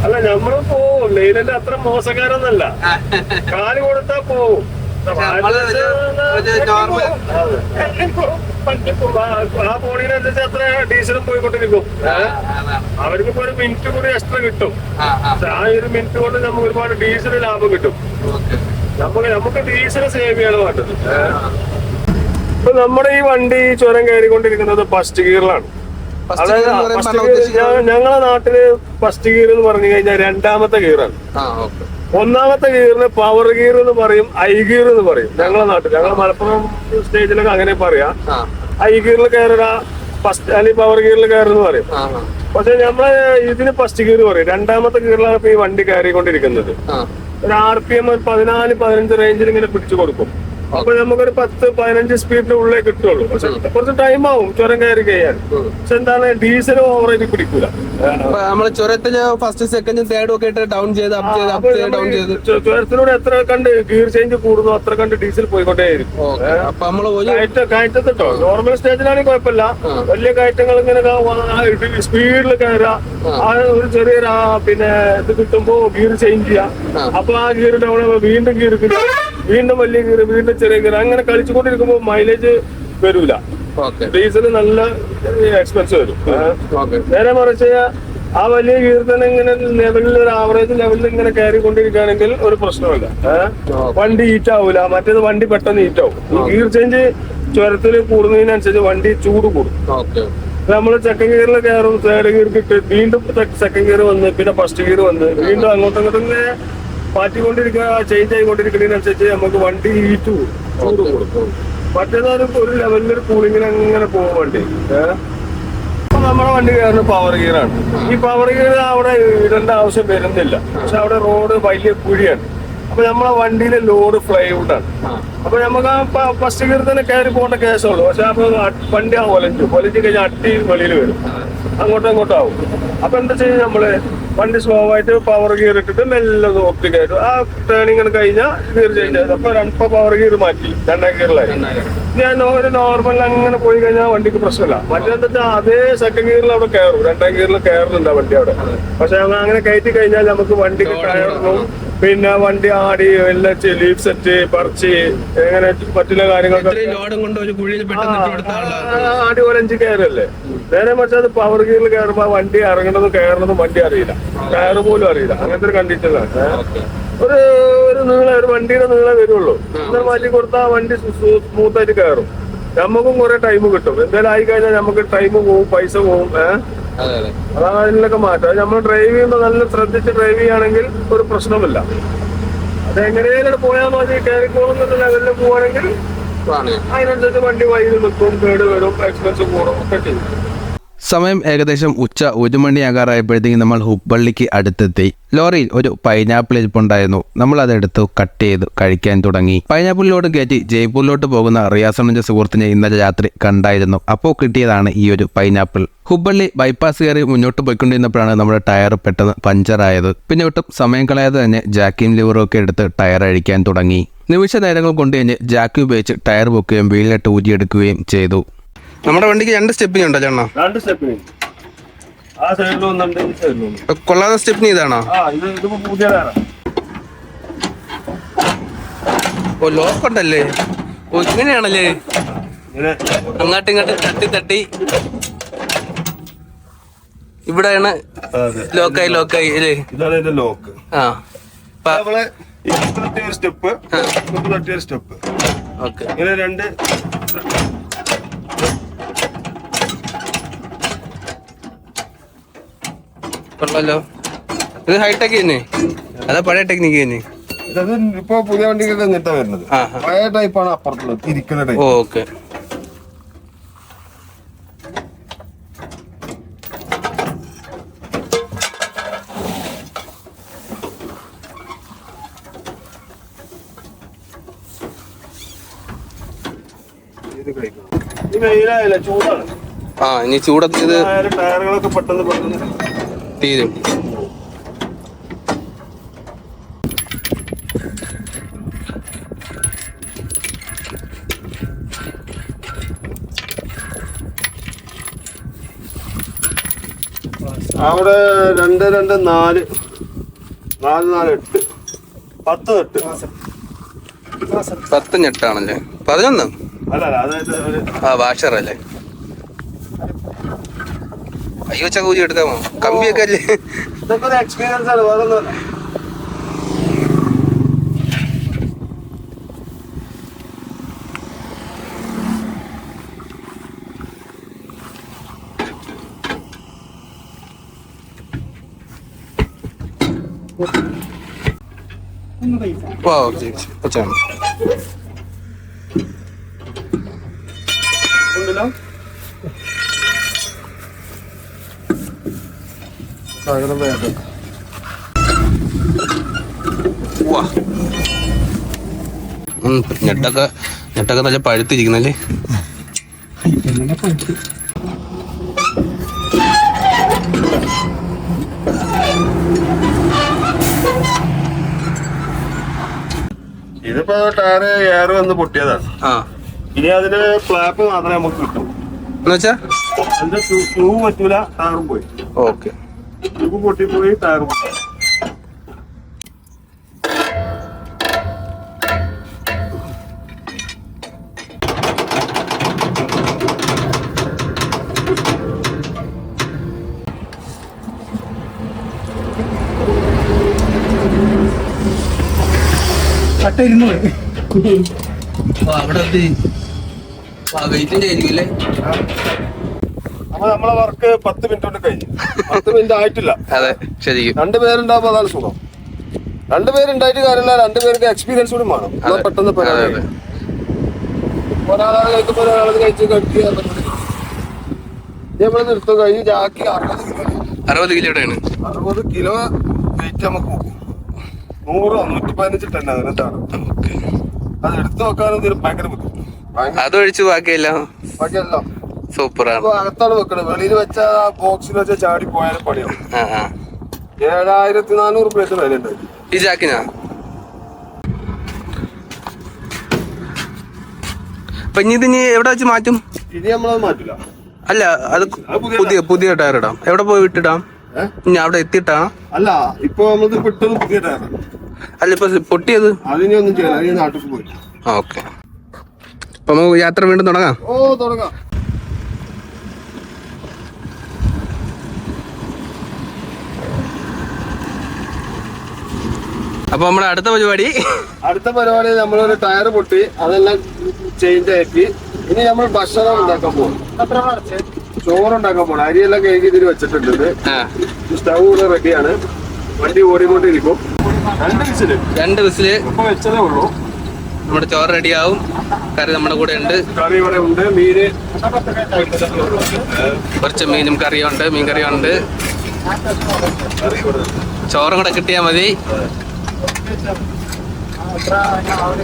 അല്ല നമ്മള് പോവും, ലൈലന്റെ അത്ര മോശക്കാരൊന്നല്ല, കാല് കൊടുത്താ പോവും. ആ പോണീനനുസരിച്ച് അത്ര ഡീസലും പോയിക്കൊണ്ടിരിക്കും. അവർക്കിപ്പോ ഒരു മിനിറ്റ് കൂടി എക്സ്ട്രാ കിട്ടും. ആ ഒരു മിനിറ്റ് കൊണ്ട് നമുക്ക് ഒരുപാട് ഡീസൽ ലാഭം കിട്ടും. നമുക്ക് ഡീസൽ സേവ് ചെയ്യാണ് വേണ്ടത്. ഇപ്പൊ നമ്മുടെ ഈ വണ്ടി ചുരം കയറിക്കൊണ്ടിരിക്കുന്നത് ഫസ്റ്റ് ഗിയറിലാണ്. അതായത് ഞങ്ങളെ നാട്ടില് ഫസ്റ്റ് ഗിയർ എന്ന് പറഞ്ഞു കഴിഞ്ഞാൽ 2ാമത്തെ ഗിയറാണ്. 1ാമത്തെ ഗിയറിന് പവർ ഗിയർ എന്ന് പറയും, ഐ ഗിയർ എന്ന് പറയും ഞങ്ങളെ നാട്ടിൽ. ഞങ്ങളെ മലപ്പുറം സ്റ്റേജിലൊക്കെ അങ്ങനെ പറയാ. ഐ ഗിയറിൽ കയറുക, ഫസ്റ്റ് അല്ലെങ്കിൽ പവർ ഗിയറിൽ കയറുന്ന പറയും. പക്ഷെ നമ്മളെ ഇതിന് ഫസ്റ്റ് ഗിയർ പറയും. 2ാമത്തെ ഗിയറിലാണ് ഇപ്പൊ ഈ വണ്ടി കയറിക്കൊണ്ടിരിക്കുന്നത്. ഒരു RPM 14-15 റേഞ്ചിൽ ഇങ്ങനെ പിടിച്ചു കൊടുക്കും. അപ്പൊ നമുക്കൊരു 10-15 സ്പീഡിന്റെ ഉള്ളിൽ കിട്ടുള്ളൂ. പക്ഷെ കുറച്ച് ടൈം ആവും ചുരം കയറി കഴിയാൻ. പക്ഷെ എന്താണ്, ഡീസൽ ഓവറേജ് പിടിക്കൂല. നമ്മള് ചുരത്തിന് ഫസ്റ്റ് സെക്കൻഡ് തേർഡും ഒക്കെ ഇട്ട് ഡൗൺ ചെയ്ത് ചുരത്തിലൂടെ എത്ര കണ്ട് ഗിയർ ചേഞ്ച് കൂടുന്നു അത്ര കണ്ട് ഡീസൽ പോയിക്കൊണ്ടേയിരിക്കും. കയറ്റത്തിട്ടോ നോർമൽ സ്റ്റേജിലാണെങ്കിൽ കുഴപ്പമില്ല. വലിയ കയറ്റങ്ങൾ ഇങ്ങനെ സ്പീഡിൽ കയറാ, ആ ഒരു ചെറിയൊരു പിന്നെ ഇത് കിട്ടുമ്പോ ഗിയർ ചേഞ്ച് ചെയ്യാം. അപ്പൊ ആ ഗിയർ ഡൗൺ വീണ്ടും ഗിയർ കിട്ടും, വീണ്ടും വലിയ ഗിയർ, വീണ്ടും ചെറിയ ഗിയർ, അങ്ങനെ കളിച്ചുകൊണ്ടിരിക്കുമ്പോ മൈലേജ് വരൂല. ഡീസല് നല്ല എക്സ്പെൻസ് വരും. നേരെ മറിച്ച് ആ വലിയ ഗിയർ തന്നെ ഇങ്ങനെ ലെവലിൽ ഒരു ആവറേജ് ലെവലിൽ ഇങ്ങനെ കയറിക്കൊണ്ടിരിക്കുകയാണെങ്കിൽ ഒരു പ്രശ്നമില്ല. വണ്ടി ഹീറ്റ് ആവൂല. മറ്റേത് വണ്ടി പെട്ടെന്ന് ഹീറ്റ് ആവും. ഗിയർ ചേഞ്ച് ചുരത്തിൽ കൂടുന്നതിനനുസരിച്ച് വണ്ടി ചൂട് കൂടും. നമ്മള് സെക്കൻഡ് ഗിയറിൽ കയറും, തേർഡ് ഗിയർ കിട്ടും, വീണ്ടും സെക്കൻഡ് ഗിയർ വന്ന് പിന്നെ ഫസ്റ്റ് ഗിയർ വന്ന് വീണ്ടും അങ്ങോട്ടും ഇങ്ങോട്ടും ഇങ്ങനെ മാറ്റിക്കൊണ്ടിരിക്കുക, ചേഞ്ച് ആയിക്കൊണ്ടിരിക്കുന്നതിനനുസരിച്ച് നമുക്ക് വണ്ടി ഹീറ്റ് കൂടും, ചൂട് കൂടും. മറ്റേതൊരു ഒരു ലെവലിൽ കൂളിങ്ങിന് അങ്ങനെ പോകും വണ്ടി. അപ്പൊ നമ്മുടെ വണ്ടി കയറുന്ന പവർ ഗിയറാണ്. ഈ പവർ ഗിയർ അവിടെ ഇടേണ്ട ആവശ്യം വരുന്നില്ല. പക്ഷെ അവിടെ റോഡ് വലിയ കുഴിയാണ്. അപ്പൊ നമ്മളെ വണ്ടിയിലെ ലോഡ് ഫ്ലൈവുഡാണ്. അപ്പൊ നമുക്ക് ആ ഫസ്റ്റ് ഗിയർ തന്നെ കയറി പോകേണ്ട കേസുള്ളൂ. പക്ഷെ അപ്പൊ വണ്ടി ആ ഒലഞ്ചു കഴിഞ്ഞാൽ അട്ടി വെളിയിൽ വരും, അങ്ങോട്ടും ഇങ്ങോട്ടും ആവും. അപ്പൊ എന്താ ചെയ്യുക, നമ്മള് വണ്ടി സ്ലോ ആയിട്ട് പവർ ഗിയർ ഇട്ടിട്ട് മെല്ലെ ഒപ്പിക്കായിട്ട് ആ ടേണിങ് കഴിഞ്ഞാൽ ഗിയർ ചേഞ്ച് ആയത്. അപ്പൊ പവർ ഗിയർ മാറ്റി 2ാം ഗിയറിലായി. ഞാൻ ഒരു നോർമൽ അങ്ങനെ പോയി കഴിഞ്ഞാൽ വണ്ടിക്ക് പ്രശ്നമില്ല. മറ്റേന്താ വെച്ചാൽ അതേ സെക്കൻഡ് ഗിയറിൽ അവിടെ കയറും, 2ാം ഗിയറിൽ കയറുന്നുണ്ട് വണ്ടി അവിടെ. പക്ഷെ അങ്ങനെ കയറ്റി കഴിഞ്ഞാൽ നമുക്ക് വണ്ടിക്ക് കയറും, പിന്നെ വണ്ടി ആടി എല്ലാം ലീഫ് സെറ്റ് പറിച്ച് എങ്ങനെ മറ്റുള്ള കാര്യങ്ങളൊക്കെ ആടി ഒരഞ്ച് കയറല്ലേ. നേരെ മറിച്ച് അത് പവർ ഗിയറിൽ കയറുമ്പോ വണ്ടി ഇറങ്ങണതും കയറണതും വണ്ടി അറിയില്ല, കയറ് പോലും അറിയില്ല. അങ്ങനത്തെ ഒരു കണ്ടീഷനാണ്. ഒരു വണ്ടിയുടെ നീളം വരുള്ളൂ. എന്നാൽ മാറ്റി കൊടുത്താൽ വണ്ടി സ്മൂത്തായിട്ട് കയറും. നമുക്കും കുറെ ടൈം കിട്ടും. എന്തായാലും ആയി കഴിഞ്ഞാൽ നമുക്ക് ടൈം പോവും, പൈസ പോവും. അതാണ് അതിലൊക്കെ മാറ്റം. നമ്മൾ ഡ്രൈവ് ചെയ്യുമ്പോൾ നല്ല ശ്രദ്ധിച്ച് ഡ്രൈവ് ചെയ്യുകയാണെങ്കിൽ ഒരു പ്രശ്നമില്ല. അതെങ്ങനെയാലും പോയാൽ മതി. കയറി പോകുന്ന ലെവലിൽ പോവാണെങ്കിൽ അതിനനുസരിച്ച് വണ്ടി വൈകി നിൽക്കും, കേട് വരും, എക്സ്പെൻസ് കൂടും ഒക്കെ ചെയ്യും. സമയം ഏകദേശം ഉച്ച 1 മണിയാകാറായപ്പോഴത്തേക്കും നമ്മൾ ഹുബ്ബള്ളിക്ക് അടുത്തെത്തി. ലോറിയിൽ ഒരു പൈനാപ്പിൾ ഇരിപ്പുണ്ടായിരുന്നു. നമ്മൾ അതെടുത്ത് കട്ട് ചെയ്ത് കഴിക്കാൻ തുടങ്ങി. പൈനാപ്പിളിലോട്ട് കയറ്റി ജയ്പൂരിലോട്ട് പോകുന്ന റിയാസണിന്റെ സുഹൃത്തിനെ ഇന്നലെ രാത്രി കണ്ടായിരുന്നു. അപ്പോൾ കിട്ടിയതാണ് ഈ ഒരു പൈനാപ്പിൾ. ഹുബ്ബള്ളി ബൈപ്പാസ് കയറി മുന്നോട്ട് പോയിക്കൊണ്ടിരുന്നപ്പോഴാണ് നമ്മുടെ ടയർ പെട്ടെന്ന് പഞ്ചറായത്. പിന്നെ ഒട്ടും സമയം കളയാതെ തന്നെ ജാക്കിയും ലിവറും ഒക്കെ എടുത്ത് ടയർ അഴിക്കാൻ തുടങ്ങി. നിമിഷ നേരങ്ങൾ കൊണ്ട് കഴിഞ്ഞ് ജാക്കി ഉപയോഗിച്ച് ടയർ പൊക്കുകയും വീലിലിട്ട് ഊരിയെടുക്കുകയും ചെയ്തു. നമ്മുടെ വണ്ടിക്ക് 2 സ്റ്റെപ്പിനി ഉണ്ടോ ചേട്ടാ? 2 സ്റ്റെപ്പിനി. ആ സൈഡിലും ഒന്നുണ്ട്, ഈ സൈഡിലും ഉണ്ട്. കൊള്ളാതെ സ്റ്റെപ്പിനി ഇതാണോ? ഇതിപ്പോ പുതിയതാണ്. ഓ, ലോക്ക് ഉണ്ടല്ലേ? ഓ, ഇങ്ങനെയാണല്ലേ? അങ്ങോട്ടും ഇങ്ങോട്ടും തട്ടി ഇവിടെയാണ് ലോക്കായി അല്ലേ? ഇതാണ് ഇതിന്റെ ലോക്ക്. Step step. ഓക്കെ, ഇങ്ങനെ 2 കൊള്ളാലോ. ഇത് ഹൈടെക് തന്നെ അതാ പഴയ ടെക്നിക്ക് തന്നെ? ഇത് ഇപ്പൊ പുതിയ വണ്ടികൾ എന്നിട്ടാ വരുന്നത്. പഴയ ടൈപ്പാണ് അപ്പുറത്തുള്ളത്, ഇരിക്കുന്ന ടൈപ്പ്. ഓക്കെ. ചൂടാണ്. ഇനി ചൂടത്ത് ഇത് ടയറുകളൊക്കെ പെട്ടെന്ന് തീരും. അവിടെ 2 2 4 4 4 8 10 ഞെട്ടാണല്ലേ? 11? അല്ല, വാഷർ അല്ലേ? അയ്യോ, ചകൂരി എടുക്കാമോ? കമ്പിയൊക്കെ അല്ലേ? ഇതൊക്കെ ഒരു എക്സ്പീരിയൻസ് ആണ്, വേറെ ഒന്നുമല്ല. ഞെട്ടൊക്കെ നല്ല പഴുത്തിരിക്കുന്നല്ലേ? ഇതിപ്പോ ടയർ എയർ വന്ന് പൊട്ടിയതാണ്. ഇനി അതിന് ഫ്ലാപ്പ് മാത്രമേ നമുക്ക് കിട്ടൂ. എന്നുവെച്ചാ അതിന്റെ ട്യൂബ് പറ്റൂല, ടയറും പോയി. ഓക്കെ, ട്യൂബ് പൊട്ടിപ്പോയി, ടയറും പോയി. അപ്പൊ നമ്മളെ വർക്ക് 10 മിനിറ്റ് കൊണ്ട് കഴിഞ്ഞു. 10 മിനിറ്റ് ആയിട്ടില്ല. അതെ, ശരിക്കും 2 പേരുണ്ടാവുമ്പോ അതാണ് സുഖം. 2 പേരുണ്ടായിട്ട് കാര്യമില്ല, 2 പേർക്ക് എക്സ്പീരിയൻസ് കൂടി വേണം. പെട്ടെന്ന് ഒരാളെ കഴിക്കുമ്പോ ഒരാളത് കഴിക്കുക. നമ്മള് നിർത്തും കഴിഞ്ഞ് ജാക്കി 60 കിലോയാണ്. 60 കിലോ വെയിറ്റ് നമുക്ക് പോകും. 100 115 ടൺ അതിനെന്താണ്. അത് എടുത്തു നോക്കാനും ഭയങ്കര ബുദ്ധിമുട്ട്. അതൊഴിച്ച് ബാക്കിയെല്ലാം സൂപ്പറാണ്. അകത്താണ് വെക്കണത്. വെളിയിൽ വെച്ച ബോക്സിൽ വെച്ച ചാടി പോയാലും പണിയാവും. 7400 രൂപ വില ഉണ്ട് ഈ ചാക്കിനാ. അപ്പൊ ഇനി ഇതിന് എവിടെ വെച്ച് മാറ്റും? ഇനി നമ്മളത് മാറ്റില്ല. അല്ല, അത് പുതിയ ടയർ ഇടാം. എവിടെ പോയി ഇട്ടിടാം? ഇനി അവിടെ എത്തിയിട്ടാ? അല്ല, ഇപ്പൊ നമ്മളത് പെട്ടെന്ന് പുതിയ ടയർ. അല്ല, ഇപ്പൊ പൊട്ടിയത് അതിനെ ഒന്നും ചെയ്യണം. അതിന് നാട്ടിൽ പോയി. ഓക്കെ, അപ്പൊ നമുക്ക് യാത്ര വീണ്ടും തുടങ്ങാം. തുടങ്ങാം. അപ്പൊ നമ്മുടെ അടുത്ത പരിപാടി നമ്മളൊരു ടയർ പൊട്ടി, അതെല്ലാം ചേഞ്ച് ആക്കി. ഇനി നമ്മൾ ഭക്ഷണം ഉണ്ടാക്കാൻ പോകും. ചോറുണ്ടാക്കാൻ പോകണം. അരിയെല്ലാം കഴുകി ഇതിൽ വെച്ചിട്ടുണ്ട്. സ്റ്റവ് കൂടെ റെഡിയാണ്. വണ്ടി ഓടിക്കൊണ്ടിരിക്കും. 2 വിസില് ഇപ്പൊ വെച്ചതേ ഉള്ളൂ. നമ്മുടെ ചോറ് റെഡിയാവും. കറി നമ്മുടെ കൂടെ ഉണ്ട്. കറി ഇവിടെ ഉണ്ട്. മീന് കുറച്ച് മീനും കറിയുണ്ട്, മീൻ കറിയുണ്ട്. ചോറും കൂടെ കിട്ടിയാൽ മതി.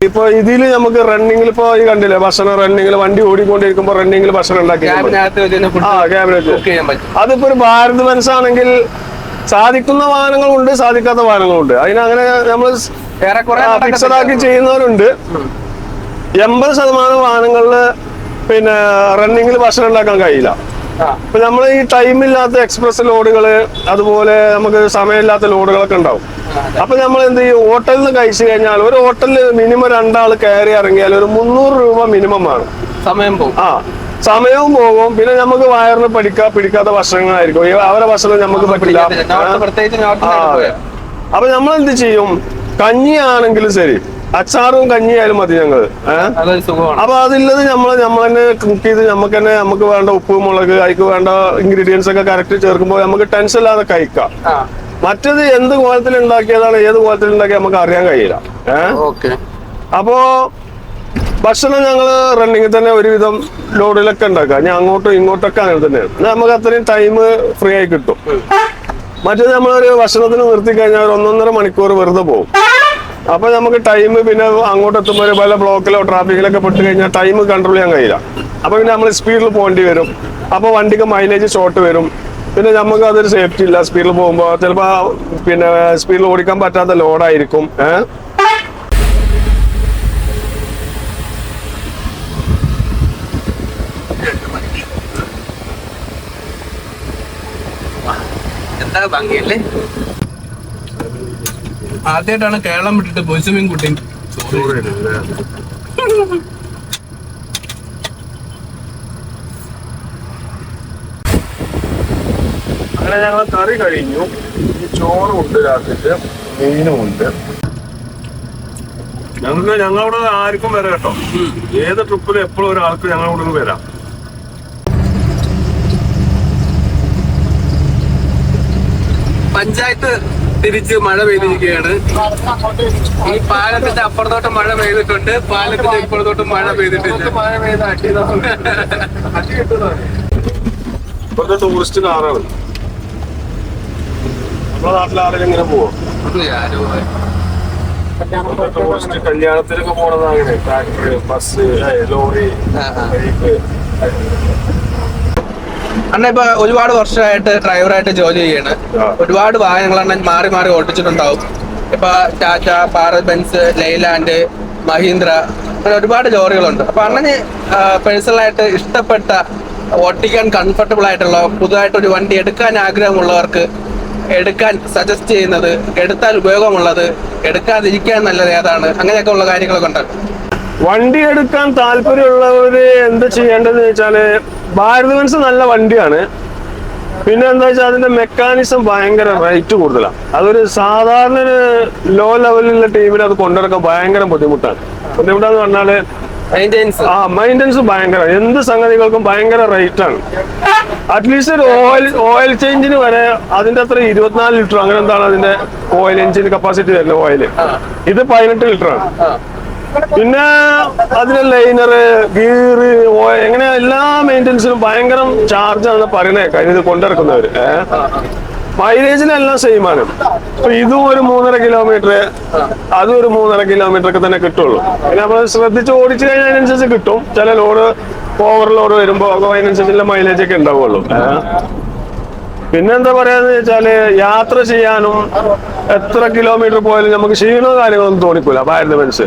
ഇപ്പൊ ഇതില് നമുക്ക് റണ്ണിങ്ങിൽ ഇപ്പൊ ഈ കണ്ടില്ലേ ഭക്ഷണം, റണ്ണിങ്ങിൽ വണ്ടി ഓടിക്കൊണ്ടിരിക്കുമ്പോ റണ്ണിങ്ങിൽ ഭക്ഷണം ഉണ്ടാക്കി അതിപ്പോ ഒരു ഭാരത് ബെൻസ് ആണെങ്കിൽ സാധിക്കുന്ന വാഹനങ്ങളുണ്ട്, സാധിക്കാത്ത വാഹനങ്ങളുണ്ട്. അതിനങ്ങനെ നമ്മൾ ഫിക്സഡ് ആക്കി ചെയ്യുന്നവരുണ്ട്. 80% വാഹനങ്ങളില് പിന്നെ റണ്ണിങ്ങിൽ ഭക്ഷണം ഉണ്ടാക്കാൻ കഴിയില്ല. ഇപ്പൊ നമ്മൾ ഈ ടൈമില്ലാത്ത എക്സ്പ്രസ് ലോഡുകള്, അതുപോലെ നമുക്ക് സമയമില്ലാത്ത ലോഡുകളൊക്കെ ഉണ്ടാവും. അപ്പൊ നമ്മൾ എന്ത് ചെയ്യും, ഹോട്ടലിൽ നിന്ന് കഴിച്ചു കഴിഞ്ഞാൽ ഒരു ഹോട്ടലിൽ മിനിമം 2 ആൾ കയറി ഇറങ്ങിയാൽ ഒരു 300 രൂപ മിനിമം ആണ്. സമയം പോകും. സമയവും പോകും. പിന്നെ നമുക്ക് വയറിന് പിടിക്കാത്ത ഭക്ഷണങ്ങളായിരിക്കും. അവരെ ഭക്ഷണം നമുക്ക് പറ്റില്ല. അപ്പൊ നമ്മൾ എന്ത് ചെയ്യും, കഞ്ഞിയാണെങ്കിലും ശരി, അച്ചാറും കഞ്ഞിയായാലും മതി ഞങ്ങള്. അപ്പൊ അതില്ലത് നമ്മൾ തന്നെ കുക്ക് ചെയ്ത് നമുക്ക് വേണ്ട ഉപ്പ്, മുളക്, അതിക്ക് വേണ്ട ഇൻഗ്രീഡിയൻസ് ഒക്കെ കറക്റ്റ് ചേർക്കുമ്പോൾ നമുക്ക് ടെൻഷൻ ഇല്ലാതെ കഴിക്കാം. മറ്റത് എന്ത് കോലത്തിൽ ഉണ്ടാക്കിയതാണ്, ഏത് കോലത്തിൽ ഉണ്ടാക്കിയ നമുക്ക് അറിയാൻ കഴിയില്ല. അപ്പോ ഭക്ഷണം ഞങ്ങള് റണ്ണിങ്ങിൽ തന്നെ ഒരുവിധം ലോഡിലൊക്കെ ഉണ്ടാക്കാം. ഞാൻ അങ്ങോട്ടും ഇങ്ങോട്ടൊക്കെ അങ്ങനെ തന്നെയാണ്. നമുക്ക് അത്രയും ടൈം ഫ്രീ ആയി കിട്ടും. മറ്റേത് നമ്മളൊരു ഭക്ഷണത്തിന് നിർത്തി കഴിഞ്ഞാൽ 1.5 മണിക്കൂർ വെറുതെ പോകും. അപ്പൊ നമുക്ക് ടൈം പിന്നെ അങ്ങോട്ട് എത്തുമ്പോൾ പല ബ്ലോക്കിലോ ട്രാഫിക്കിലൊക്കെ പെട്ട് കഴിഞ്ഞാൽ ടൈം കൺട്രോൾ ചെയ്യാൻ കഴിയില്ല. അപ്പൊ പിന്നെ നമ്മൾ സ്പീഡിൽ പോകേണ്ടി വരും. അപ്പൊ വണ്ടിക്ക് മൈലേജ് ഷോർട്ട് വരും. പിന്നെ നമുക്ക് അതൊരു സേഫ്റ്റി ഇല്ല. സ്പീഡിൽ പോകുമ്പോൾ ചിലപ്പോ പിന്നെ സ്പീഡിൽ ഓടിക്കാൻ പറ്റാത്ത ലോഡായിരിക്കും. എന്താ ഭംഗിയല്ലേ. ആദ്യമായിട്ടാണ് കേരളം വിട്ടിട്ട് പൊരിച്ചമീൻ കുട്ടി അങ്ങനെ ഞങ്ങൾ കറി കഴിഞ്ഞു. ഈ ചോറും ഉണ്ട്, രാത്രിക്ക് മീനും ഉണ്ട്. ഞങ്ങളവിടെ ആർക്കും വരാം കേട്ടോ. ഏത് ട്രിപ്പിലും എപ്പോഴും ഒരാൾക്ക് ഞങ്ങളവിടെ നിന്ന് വരാം. പഞ്ചായത്ത് തിരിച്ച് മഴ പെയ്തിരിക്കുകയാണ്. ഈ പാലത്തിന്റെ അപ്പുറത്തോട്ട് മഴ പെയ്തിട്ടുണ്ട്, പാലത്തിന്റെ ഇപ്പുറത്തോട്ട് മഴ പെയ്തിട്ടുണ്ട്. ഇപ്പോഴത്തെ ടൂറിസ്റ്റ് കാറാണ്. നമ്മുടെ നാട്ടിലെ ആരെങ്കിലും ഇങ്ങനെ പോവാം. ടൂറിസ്റ്റ് കല്യാണത്തിനൊക്കെ പോണത് അങ്ങനെ ട്രാക്ടർ, ബസ്, ലോറി, ബൈക്ക്. അണ്ണ ഇപ്പൊ ഒരുപാട് വർഷമായിട്ട് ഡ്രൈവറായിട്ട് ജോലി ചെയ്യാണ്. ഒരുപാട് വാഹനങ്ങൾ അണ്ണൻ മാറി മാറി ഓടിച്ചിട്ടുണ്ടാവും. ഇപ്പൊ ടാറ്റ, ഭാരത് ബെൻസ്, ലൈലാൻഡ്, മഹീന്ദ്ര, അങ്ങനെ ഒരുപാട് ലോറികളുണ്ട്. അപ്പൊ അണ്ണന് പേഴ്സണലായിട്ട് ഇഷ്ടപ്പെട്ട, ഓട്ടിക്കാൻ കംഫർട്ടബിൾ ആയിട്ടുള്ള, പുതുതായിട്ടൊരു വണ്ടി എടുക്കാൻ ആഗ്രഹമുള്ളവർക്ക് എടുക്കാൻ സജസ്റ്റ് ചെയ്യുന്നത്, എടുത്താൽ ഉപയോഗമുള്ളത്, എടുക്കാതിരിക്കാൻ നല്ലത് ഏതാണ്, അങ്ങനെയൊക്കെ ഉള്ള കാര്യങ്ങളൊക്കെ ഉണ്ട്. വണ്ടി എടുക്കാൻ താല്പര്യമുള്ളവര് എന്ത് ചെയ്യേണ്ടതെന്ന് വെച്ചാല്, ഭാരത് ബെൻസ് നല്ല വണ്ടിയാണ്. പിന്നെ എന്താ വെച്ചാൽ അതിന്റെ മെക്കാനിസം ഭയങ്കര റേറ്റ് കൂടുതലാണ്. അതൊരു സാധാരണ ലോ ലെവലിലുള്ള ടീമിൽ അത് കൊണ്ടുനടക്കാൻ ഭയങ്കര ബുദ്ധിമുട്ടാണ്. ബുദ്ധിമുട്ടാന്ന് പറഞ്ഞാല് മെയിൻ്റെനൻസ് ഭയങ്കര, എന്ത് സംഗതികൾക്കും ഭയങ്കര റേറ്റ് ആണ്. അറ്റ്ലീസ്റ്റ് ഒരു ഓയിൽ ചേഞ്ചിന് വരെ അതിന്റെ അത്ര 24 ലിറ്റർ അങ്ങനെ എന്താണ് അതിന്റെ ഓയിൽ എഞ്ചിൻ കപ്പാസിറ്റി വരുന്നത്. ഓയില് ഇത് 18 ലിറ്റർ ആണ്. പിന്നെ അതിന്റെ ലൈനറ്, ഗീറ്, എങ്ങനെ എല്ലാ മെയിൻ്റെനൻസിനും ഭയങ്കര ചാർജാണ് പറയുന്നേക്കാം ഇത് കൊണ്ടിറക്കുന്നവര്. മൈലേജിനെല്ലാം സെയിം ആണ്. അപ്പൊ ഇതും ഒരു 3.5 കിലോമീറ്റർ, അതും ഒരു 3.5 കിലോമീറ്റർ ഒക്കെ തന്നെ കിട്ടുള്ളൂ. പിന്നെ നമ്മൾ ശ്രദ്ധിച്ച് ഓടിച്ചു കഴിഞ്ഞാൽ അതിനനുസരിച്ച് കിട്ടും. ചില ലോഡ് ഓവർലോഡ് വരുമ്പോ അതിനനുസരിച്ചുള്ള മൈലേജ് ഒക്കെ ഉണ്ടാവുള്ളൂ. പിന്നെന്താ പറയാന്ന് വെച്ചാല്, യാത്ര ചെയ്യാനും എത്ര കിലോമീറ്റർ പോയാലും നമുക്ക് ക്ഷീണോ കാര്യങ്ങളൊന്നും തോന്നിക്കൂല ഭാരത് ബെൻസ്.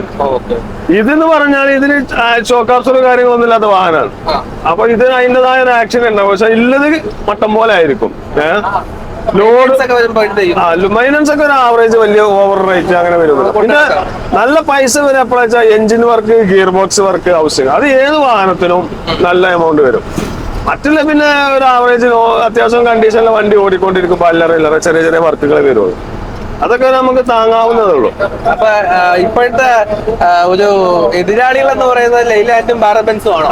ഇതെന്ന് പറഞ്ഞാൽ ഇതിന് ഷോക്കാപ്സറോ കാര്യങ്ങളൊന്നും ഇല്ലാത്ത വാഹനമാണ്. അപ്പൊ ഇതിന് അതിൻ്റെതായ ഒരു ആക്ഷൻ ഉണ്ടാവും. പക്ഷെ ഇല്ലത് മട്ടം പോലെ ആയിരിക്കും. ലോഡ് മൈനൻസ് ഒക്കെ ഒരു ആവറേജ് വലിയ ഓവർ റേറ്റ് അങ്ങനെ വരുന്നത്. പിന്നെ നല്ല പൈസ വരെ എപ്പോഴാ വെച്ചാൽ engine work, gear box work, housing, അത് ഏത് വാഹനത്തിനും നല്ല എമൗണ്ട് വരും. മറ്റുള്ള പിന്നെ ഒരു ആവറേജ് അത്യാവശ്യം കണ്ടീഷനിലെ വണ്ടി ഓടിക്കൊണ്ടിരിക്കുമ്പോൾ അല്ലറ ചെറിയ ചെറിയ വർക്കുകൾ വരുള്ളൂ. അതൊക്കെ നമുക്ക് താങ്ങാവുന്നതേ ഉള്ളൂ. അപ്പൊ ഇപ്പോഴത്തെ ഒരു എതിരാളികൾ എന്ന് പറയുന്നത് ലൈലാൻഡും ഭാരത് ബെൻസും ആണോ?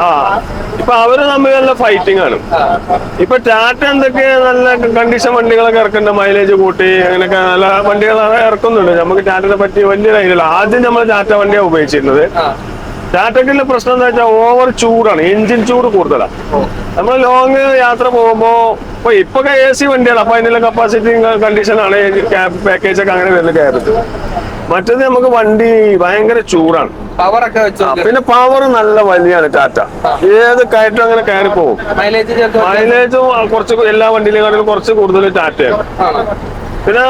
ഇപ്പൊ അവര് തമ്മിലുള്ള ഫൈറ്റിംഗ് ആണ്. ഇപ്പൊ ടാറ്റ എന്തൊക്കെ നല്ല കണ്ടീഷൻ വണ്ടികളൊക്കെ ഇറക്കുന്നുണ്ട്, മൈലേജ് കൂട്ടി അങ്ങനെയൊക്കെ നല്ല വണ്ടികൾ ഇറക്കുന്നുണ്ട്. നമുക്ക് ടാറ്റനെ പറ്റി വലിയ ഐഡിയ. ആദ്യം നമ്മൾ ടാറ്റ വണ്ടിയാണ് ഉപയോഗിച്ചിരുന്നത്. ടാറ്റക്കുള്ള പ്രശ്നം എന്താ വെച്ചാൽ ഓവർ ചൂടാണ്, എഞ്ചിൻ ചൂട് കൂടുതലാണ്. നമ്മൾ ലോങ് യാത്ര പോകുമ്പോ ഇപ്പൊ AC വണ്ടിയാണ്, അപ്പൊ അതിനുള്ള കപ്പാസിറ്റി കണ്ടീഷനാണ് പാക്കേജ് ഒക്കെ അങ്ങനെ വരുന്ന ക്യാബിന്. മറ്റേത് നമുക്ക് വണ്ടി ഭയങ്കര ചൂടാണ്, പിന്നെ പവർ നല്ല വലിയാണ്. ടാറ്റ ഏത് കയറ്റം അങ്ങനെ കയറി പോകും. മൈലേജും കുറച്ച് എല്ലാ വണ്ടിയിലേക്കാളും കുറച്ച് കൂടുതൽ ടാറ്റയാണ്. പിന്നെ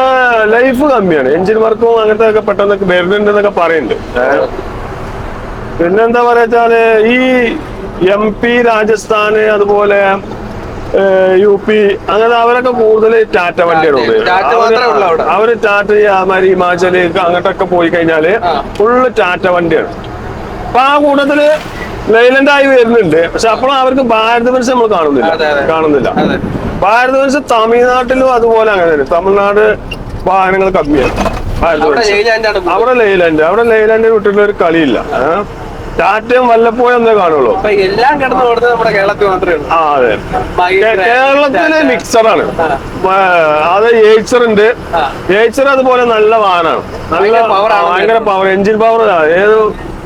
ലൈഫ് കമ്മിയാണ്, എഞ്ചിൻ വർക്കും അങ്ങനത്തെ ഒക്കെ പെട്ടെന്ന് വരുന്നുണ്ടെന്നൊക്കെ പറയുന്നുണ്ട്. പിന്നെന്താ പറയാച്ചാല് ഈ MP രാജസ്ഥാന് അതുപോലെ UP അങ്ങനെ അവരൊക്കെ കൂടുതൽ ടാറ്റ വണ്ടിയാണ് ഉപയോഗിക്കുന്നത്. അവര് ടാറ്റ മാതിരി ഹിമാചല് അങ്ങോട്ടൊക്കെ പോയി കഴിഞ്ഞാല് ഫുള്ള് ടാറ്റ വണ്ടിയാണ്. അപ്പൊ ആ കൂട്ടത്തില് ലൈലൻഡ് ആയി വരുന്നുണ്ട്. പക്ഷെ അപ്പോഴും അവർക്ക് ഭാരത് ബെൻസ് നമ്മൾ കാണുന്നില്ല. ഭാരത് ബെൻസ് തമിഴ്നാട്ടിലും അതുപോലെ അങ്ങനെ തന്നെ. തമിഴ്നാട് വാഹനങ്ങൾ കമ്മിയാണ്. അവിടെ ലൈലാൻഡ് വിട്ടിട്ടുള്ള ഒരു കളിയില്ല. ടാറ്റയും വല്ലപ്പോഴും എന്നേ കാണുള്ളൂ. എല്ലാം കിടന്നു കൊടുത്ത് നമ്മുടെ കേരളത്തിൽ മാത്രമേ ഉള്ളൂ. അതെ, കേരളത്തില് മിക്സറാണ്. അത് ഏച്ചർ ഉണ്ട്. ഏച്ചർ അതുപോലെ നല്ല വാഹനമാണ്, ഭയങ്കര പവർ, എഞ്ചിൻ പവർ. ഏത്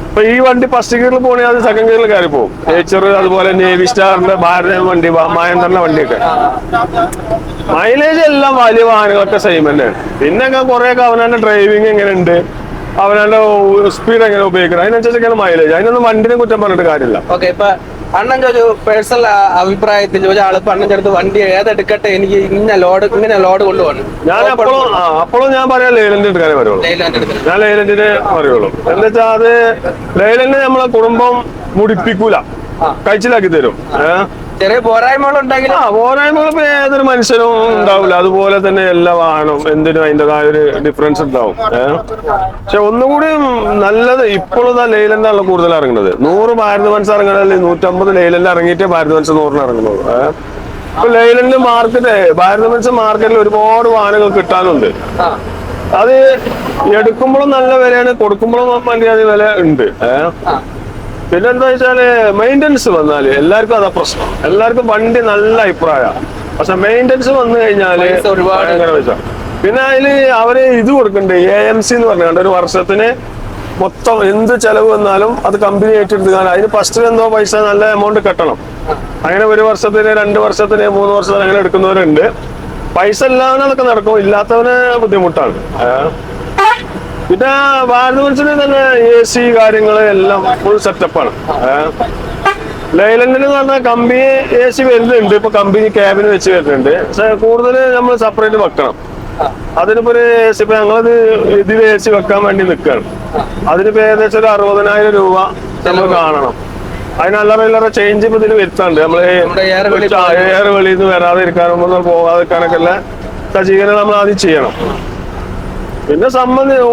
ഇപ്പൊ ഈ വണ്ടി ഫസ്റ്റ് ഗിയറിൽ പോകണേ അത് സെക്കൻഡ് ഗിയറിൽ കയറി പോകും. ഏച്ചർ അതുപോലെ നേവി സ്റ്റാറിന്റെ ഭാരത വണ്ടി, മഹേന്ദ്രന്റെ വണ്ടിയൊക്കെ. മൈലേജ് എല്ലാം വലിയ വാഹനങ്ങളൊക്കെ സെയിം തന്നെയാണ്. പിന്നെ കുറെ അവനാന്റെ ഡ്രൈവിംഗ് എങ്ങനെയുണ്ട്, അവനാന്റെ സ്പീഡ് എങ്ങനെ ഉപയോഗിക്കണം, അതിനനുസരിച്ചൊക്കെയാണ് മൈലേജ്. അതിനൊന്നും വണ്ടിനെ കുറ്റം പറഞ്ഞിട്ട് കാര്യമില്ല. അണ്ണൻ ചോദിച്ചു പേഴ്സണൽ അഭിപ്രായത്തിൽ ഒരാൾ അണ്ണൻ ചേർത്ത് വണ്ടി ഏതെടുക്കട്ടെ, എനിക്ക് ഇങ്ങനെ ലോഡ് കൊണ്ടുപോകണം. ഞാൻ അപ്പോഴും ഞാൻ പറയാം ലൈലൻഡ് എടുക്കാനേ പറയുള്ളൂ. ഞാൻ ലൈലൻഡിനെ പറയുള്ളൂ. എന്താ വെച്ചാൽ അത് ലൈലൻഡ് നമ്മളെ കുടുംബം മുടിപ്പിക്കൂല, കഴിച്ചിലാക്കി തരും. ചെറിയ പോരായ്മകളുണ്ടെങ്കിൽ പോരായ്മകൾ ഇപ്പൊ ഏതൊരു മനുഷ്യനും ഉണ്ടാവില്ല. അതുപോലെ തന്നെ എല്ലാ വാഹനവും എന്തിനും അതിൻ്റെതായ ഒരു ഡിഫറൻസ് ഉണ്ടാവും. പക്ഷെ ഒന്നുകൂടി നല്ലത് ഇപ്പോഴും ലൈലൻഡാണല്ലോ കൂടുതൽ ഇറങ്ങുന്നത്. 100 ഭാരത് ബെൻസ് ഇറങ്ങണല്ലേ 150 ലൈലൻഡ് ഇറങ്ങിയിട്ടേ ഭാരത് ബെൻസ് 100 ഇറങ്ങുന്നത്. ഇപ്പൊ ലൈലൻഡ് മാർക്കറ്റ്, ഭാരത് ബെൻസ് മാർക്കറ്റിൽ ഒരുപാട് വാഹനങ്ങൾ കിട്ടാനുണ്ട്. അത് എടുക്കുമ്പോഴും നല്ല വിലയാണ്, കൊടുക്കുമ്പോഴും മര്യാദ വില ഉണ്ട്. പിന്നെന്താ വെച്ചാല് മെയിൻ്റനൻസ് വന്നാല് എല്ലാവർക്കും അതാ പ്രശ്നം. എല്ലാവർക്കും വണ്ടി നല്ല അഭിപ്രായമാണ്, പക്ഷെ മെയിൻ്റനൻസ് വന്നു കഴിഞ്ഞാല് ഭയങ്കര പൈസ. പിന്നെ അതില് അവര് ഇത് കൊടുക്കുന്നുണ്ട്, AMC എന്ന് പറഞ്ഞുകൊണ്ട് ഒരു വർഷത്തിന് മൊത്തം എന്ത് ചെലവ് വന്നാലും അത് കമ്പനി ഏറ്റെടുത്തുകാണ്. അതിന് ഫസ്റ്റ് എന്തോ പൈസ നല്ല എമൗണ്ട് കെട്ടണം. അങ്ങനെ 1 വർഷത്തിന് 2 വർഷത്തിന് 3 വർഷത്തിന് അങ്ങനെ എടുക്കുന്നവരുണ്ട്. പൈസ ഇല്ലാതെ അതൊക്കെ നടക്കും, ഇല്ലാത്തവന് ബുദ്ധിമുട്ടാണ്. പിന്നെ ഭാരത് ബെൻസിന് തന്നെ AC കാര്യങ്ങള് എല്ലാം ഫുൾ സെറ്റപ്പാണ്. ലൈലൻഡിന് പറഞ്ഞാൽ കമ്പനി AC വരുന്നുണ്ട്, ഇപ്പൊ കമ്പനി ക്യാബിന് വെച്ച് വരുന്നുണ്ട്. പക്ഷെ കൂടുതൽ നമ്മൾ സെപ്പറേറ്റ് വെക്കണം. അതിനിപ്പോ ഒരു AC ഇപ്പൊ ഞങ്ങളത് ഇതിൽ AC വെക്കാൻ വേണ്ടി നിൽക്കുകയാണ്. അതിനിപ്പോ ഏകദേശം ഒരു 60,000 രൂപ നമ്മൾ കാണണം. അതിനല്ലറ ചേഞ്ച് ഇപ്പൊ ഇതിന് വരുത്താണ്ട്. നമ്മള് എയർ വെളിയിൽ നിന്ന് വരാതെ ഇരിക്കാനും പോകാതിരിക്കാനൊക്കെ ഉള്ള സജ്ജീകരണം നമ്മൾ ആദ്യം ചെയ്യണം. പിന്നെ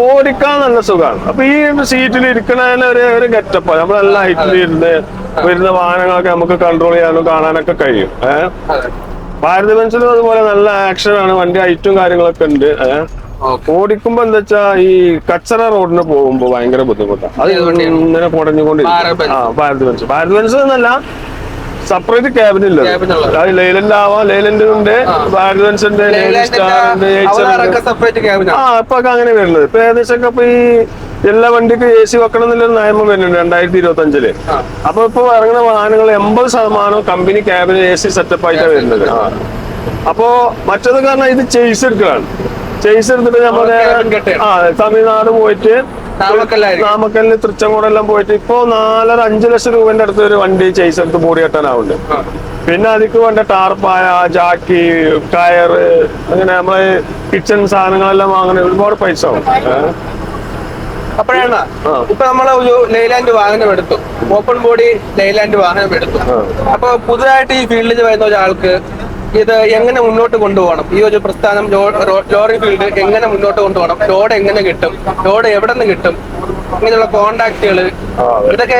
ഓടിക്കാൻ നല്ല സുഖമാണ്. അപ്പൊ ഈ സീറ്റിൽ ഇരിക്കണതിന് ഒരു ഗെറ്റപ്പാണ്. നമ്മളെല്ലാം ഹൈറ്റിൽ ഇരുന്ന് വരുന്ന വാഹനങ്ങളൊക്കെ നമുക്ക് കൺട്രോൾ ചെയ്യാനും കാണാനൊക്കെ കഴിയും. ഭാരത് ബെൻസിലും അതുപോലെ നല്ല ആക്ഷനാണ്, വണ്ടി ഹൈറ്റും കാര്യങ്ങളൊക്കെ ഉണ്ട്. ഓടിക്കുമ്പോ എന്താ വെച്ചാ ഈ കച്ചറ റോഡിന് പോകുമ്പോ ഭയങ്കര ബുദ്ധിമുട്ടാണ്. അത് ഇങ്ങനെ കുടഞ്ഞുകൊണ്ടിരിക്കും. ഭാരത് ബെൻസ് എന്നല്ല, സെപ്പറേറ്റ് ക്യാബിനില്ല. അത് ലൈലൻഡ് ആവാം, ലൈലൻഡ് ഉണ്ട്, ഭാരത് ബെൻസ് ഉണ്ട്, ഇപ്പൊ അങ്ങനെ വരുന്നത്. ഇപ്പൊ ഏകദേശം ഇപ്പൊ ഈ എല്ലാ വണ്ടിക്കും AC വെക്കണം എന്നുള്ളൊരു നിയമം വരുന്നുണ്ട് 2025. അപ്പൊ ഇപ്പൊ ഇറങ്ങുന്ന വാഹനങ്ങൾ 80% കമ്പനി ക്യാബിന് AC സെറ്റപ്പ് ആയിട്ടാണ് വരുന്നത്. അപ്പോ മറ്റത് കാരണം ഇത് ചേസ് എടുക്കലാണ്. ചേസ് എടുത്തിട്ട് നമ്മളെ തമിഴ്നാട് പോയിട്ട് നാമക്കല്ലിന് തൃച്ചങ്കോടെല്ലാം പോയിട്ട് ഇപ്പൊ 4-5 ലക്ഷം രൂപന്റെ അടുത്ത് ഒരു വണ്ടി ചേസ് എടുത്ത് ബോഡി കെട്ടാനാവുന്നുണ്ട്. പിന്നെ അതിക്ക് വേണ്ട ടാർപ്പായ, ജാക്കി, കയറ്, അങ്ങനെ നമ്മളെ കിച്ചൺ സാധനങ്ങളെല്ലാം വാങ്ങണ ഒരുപാട് പൈസ ആവും. അപ്പോഴാണ് ഇപ്പൊ നമ്മളെ ഒരു ലൈലാൻഡ് വാഹനം എടുത്തു, ഓപ്പൺ ബോഡി ലൈലാൻഡ് വാഹനം എടുത്തു. അപ്പൊ പുതുതായിട്ട് ഈ ഫീൽഡിൽ വരുന്ന ഒരാൾക്ക് ഇത് എങ്ങനെ മുന്നോട്ട് കൊണ്ടുപോകണം? ഈ ഒരു പ്രസ്ഥാനം ലോറി ഫീൽഡ് എങ്ങനെ മുന്നോട്ട് കൊണ്ടുപോകണം? ലോഡ് എങ്ങനെ കിട്ടും? ലോഡ് എവിടെ നിന്ന് കിട്ടും? ഇങ്ങനെയുള്ള കോണ്ടാക്റ്റുകള് ഇതൊക്കെ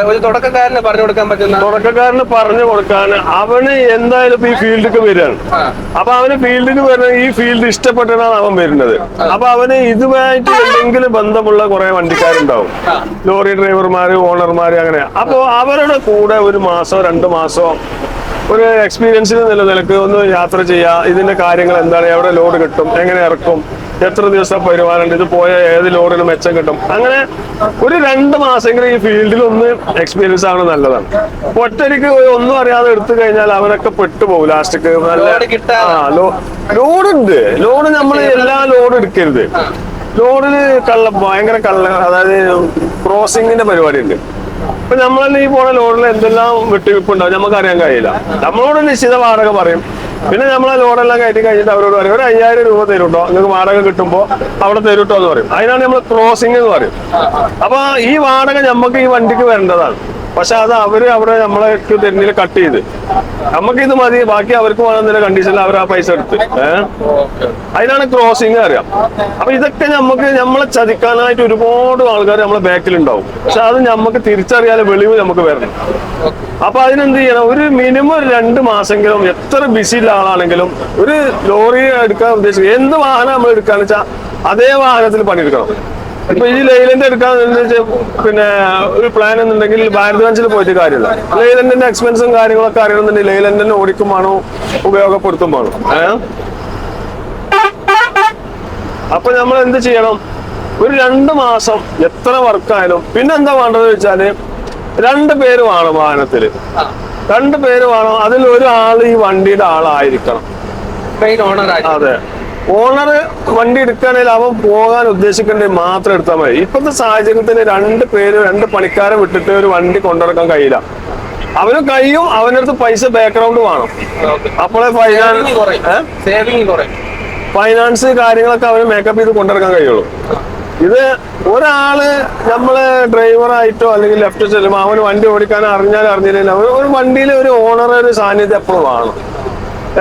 ഒരു തുടക്കക്കാരന് പറഞ്ഞു കൊടുക്കാൻ പറ്റുന്ന? തുടക്കക്കാരന് പറഞ്ഞു കൊടുക്കാൻ അവന് എന്തായാലും ഇപ്പൊ ഈ ഫീൽഡിലേക്ക് വരികയാണ്. അപ്പൊ അവന് ഫീൽഡിൽ വരുന്ന ഈ ഫീൽഡ് ഇഷ്ടപ്പെട്ടാണ് അവൻ വരുന്നത്. അപ്പൊ അവന് ഇതുമായിട്ട് എന്തെങ്കിലും ബന്ധമുള്ള കുറെ വണ്ടിക്കാരുണ്ടാവും, ലോറി ഡ്രൈവർമാര്, ഓണർമാര്, അങ്ങനെ. അപ്പൊ അവരുടെ കൂടെ ഒരു മാസോ 2 മാസോ ഒരു എക്സ്പീരിയൻസിന് നിലനിൽക്ക് ഒന്ന് യാത്ര ചെയ്യാം. ഇതിന്റെ കാര്യങ്ങൾ എന്താണ്, എവിടെ ലോഡ് കിട്ടും, എങ്ങനെ ഇറക്കും, എത്ര ദിവസം വരുമാനമുണ്ട്, ഇത് പോയ ഏത് ലോഡിന് മെച്ചം കിട്ടും, അങ്ങനെ ഒരു 2 മാസമെങ്കിലും ഈ ഫീൽഡിൽ ഒന്ന് എക്സ്പീരിയൻസ് ആണ് നല്ലതാണ്. ഒറ്റയ്ക്ക് ഒന്നും അറിയാതെ എടുത്തു കഴിഞ്ഞാൽ അവരൊക്കെ പെട്ടുപോകും ലാസ്റ്റ്ക്ക്. നല്ല ലോഡുണ്ട്. ലോഡ് നമ്മൾ എല്ലാ ലോഡും എടുക്കരുത്. ലോഡിന് ഭയങ്കര അതായത് ക്രോസിങ്ങിന്റെ പരിപാടി ഉണ്ട്. ഇപ്പൊ നമ്മളെല്ലാം ഈ പോണ ലോഡിൽ എന്തെല്ലാം വിട്ടുവിപ്പുണ്ടാവും നമുക്ക് അറിയാൻ കഴിയില്ല. നമ്മളോട് നിശ്ചിത വാടക പറയും. പിന്നെ നമ്മളെ ലോഡെല്ലാം കയറ്റി കഴിഞ്ഞിട്ട് അവരോട് പറയും ഒരു 5000 രൂപ തരൂട്ടോ, നിങ്ങൾക്ക് വാടക കിട്ടുമ്പോ അവിടെ തരൂട്ടോ എന്ന് പറയും. അതിനാണ് നമ്മൾ ക്രോസിംഗ് എന്ന് പറയും. അപ്പൊ ഈ വാടക നമുക്ക് ഈ വണ്ടിക്ക് വരേണ്ടതാണ്. പക്ഷെ അത് അവര് അവിടെ നമ്മളെ തെരഞ്ഞിൽ കട്ട് ചെയ്ത് നമുക്ക് ഇത് മതി, ബാക്കി അവർക്ക് വേണമെന്ന കണ്ടീഷനിൽ അവർ ആ പൈസ എടുത്ത് അതിനാണ് ക്രോസിംഗ് അറിയാം. അപ്പൊ ഇതൊക്കെ നമ്മളെ ചതിക്കാനായിട്ട് ഒരുപാട് ആൾക്കാർ നമ്മളെ ബാക്കിലുണ്ടാവും. പക്ഷെ അത് നമുക്ക് തിരിച്ചറിയാതെ വെളിവ് നമുക്ക് വരണം. അപ്പൊ അതിനെന്ത് ചെയ്യണം, ഒരു മിനിമം 2 മാസമെങ്കിലും എത്ര ബിസി ഉള്ള ആളാണെങ്കിലും ഒരു ലോറി എടുക്കാൻ ഉദ്ദേശിക്കുക എന്ത് വാഹനം നമ്മൾ എടുക്കാന്ന് വെച്ചാൽ അതേ വാഹനത്തിൽ പണിയെടുക്കണം. ഇപ്പൊ ഈ ലൈലൻഡ് എടുക്കാൻ പിന്നെ ഒരു പ്ലാൻ എന്നുണ്ടെങ്കിൽ ഭാരത് ബെൻസിൽ പോയിട്ട് കാര്യമില്ല. ലൈലൻഡിന്റെ എക്സ്പെൻസും കാര്യങ്ങളൊക്കെ അറിയണമെന്നുണ്ടെങ്കിൽ ലൈലൻഡിനെ ഓടിക്കുമാണോ ഉപയോഗപ്പെടുത്തുമ്പോഴോ. അപ്പൊ നമ്മൾ എന്ത് ചെയ്യണം, ഒരു 2 മാസം എത്ര വർക്കായാലും. പിന്നെ എന്താ വേണ്ടത് വെച്ചാല് 2 പേര് വേണം വാഹനത്തില്. 2 പേര് വേണം. അതിൽ ഒരാൾ ഈ വണ്ടിയുടെ ആളായിരിക്കണം. അതെ, ഓണർ വണ്ടി എടുക്കുകയാണെങ്കിൽ അവൻ പോകാൻ ഉദ്ദേശിക്കേണ്ടത് മാത്രം എടുത്താൽ മതി. ഇപ്പോഴത്തെ സാഹചര്യത്തിന് 2 പേര് 2 പണിക്കാരെ വിട്ടിട്ട് ഒരു വണ്ടി കൊണ്ടിറക്കാൻ കഴിയില്ല. അവന് കഴിയും, അവൻ്റെ അടുത്ത് പൈസ ബാക്ക്ഗ്രൗണ്ട് വേണം. അപ്പോഴേ ഫൈനാൻസ് കാര്യങ്ങളൊക്കെ അവന് മേക്കപ്പ് ചെയ്ത് കൊണ്ടിറക്കാൻ കഴിയുള്ളൂ. ഇത് ഒരാള് നമ്മള് ഡ്രൈവറായിട്ടോ അല്ലെങ്കിൽ ലെഫ്റ്റ് ചെല്ലുമ്പോൾ അവന് വണ്ടി ഓടിക്കാൻ അറിഞ്ഞില്ലെങ്കിൽ ഒരു വണ്ടിയിൽ ഒരു ഓണർ ഒരു സാന്നിധ്യം എപ്പോഴും വേണം.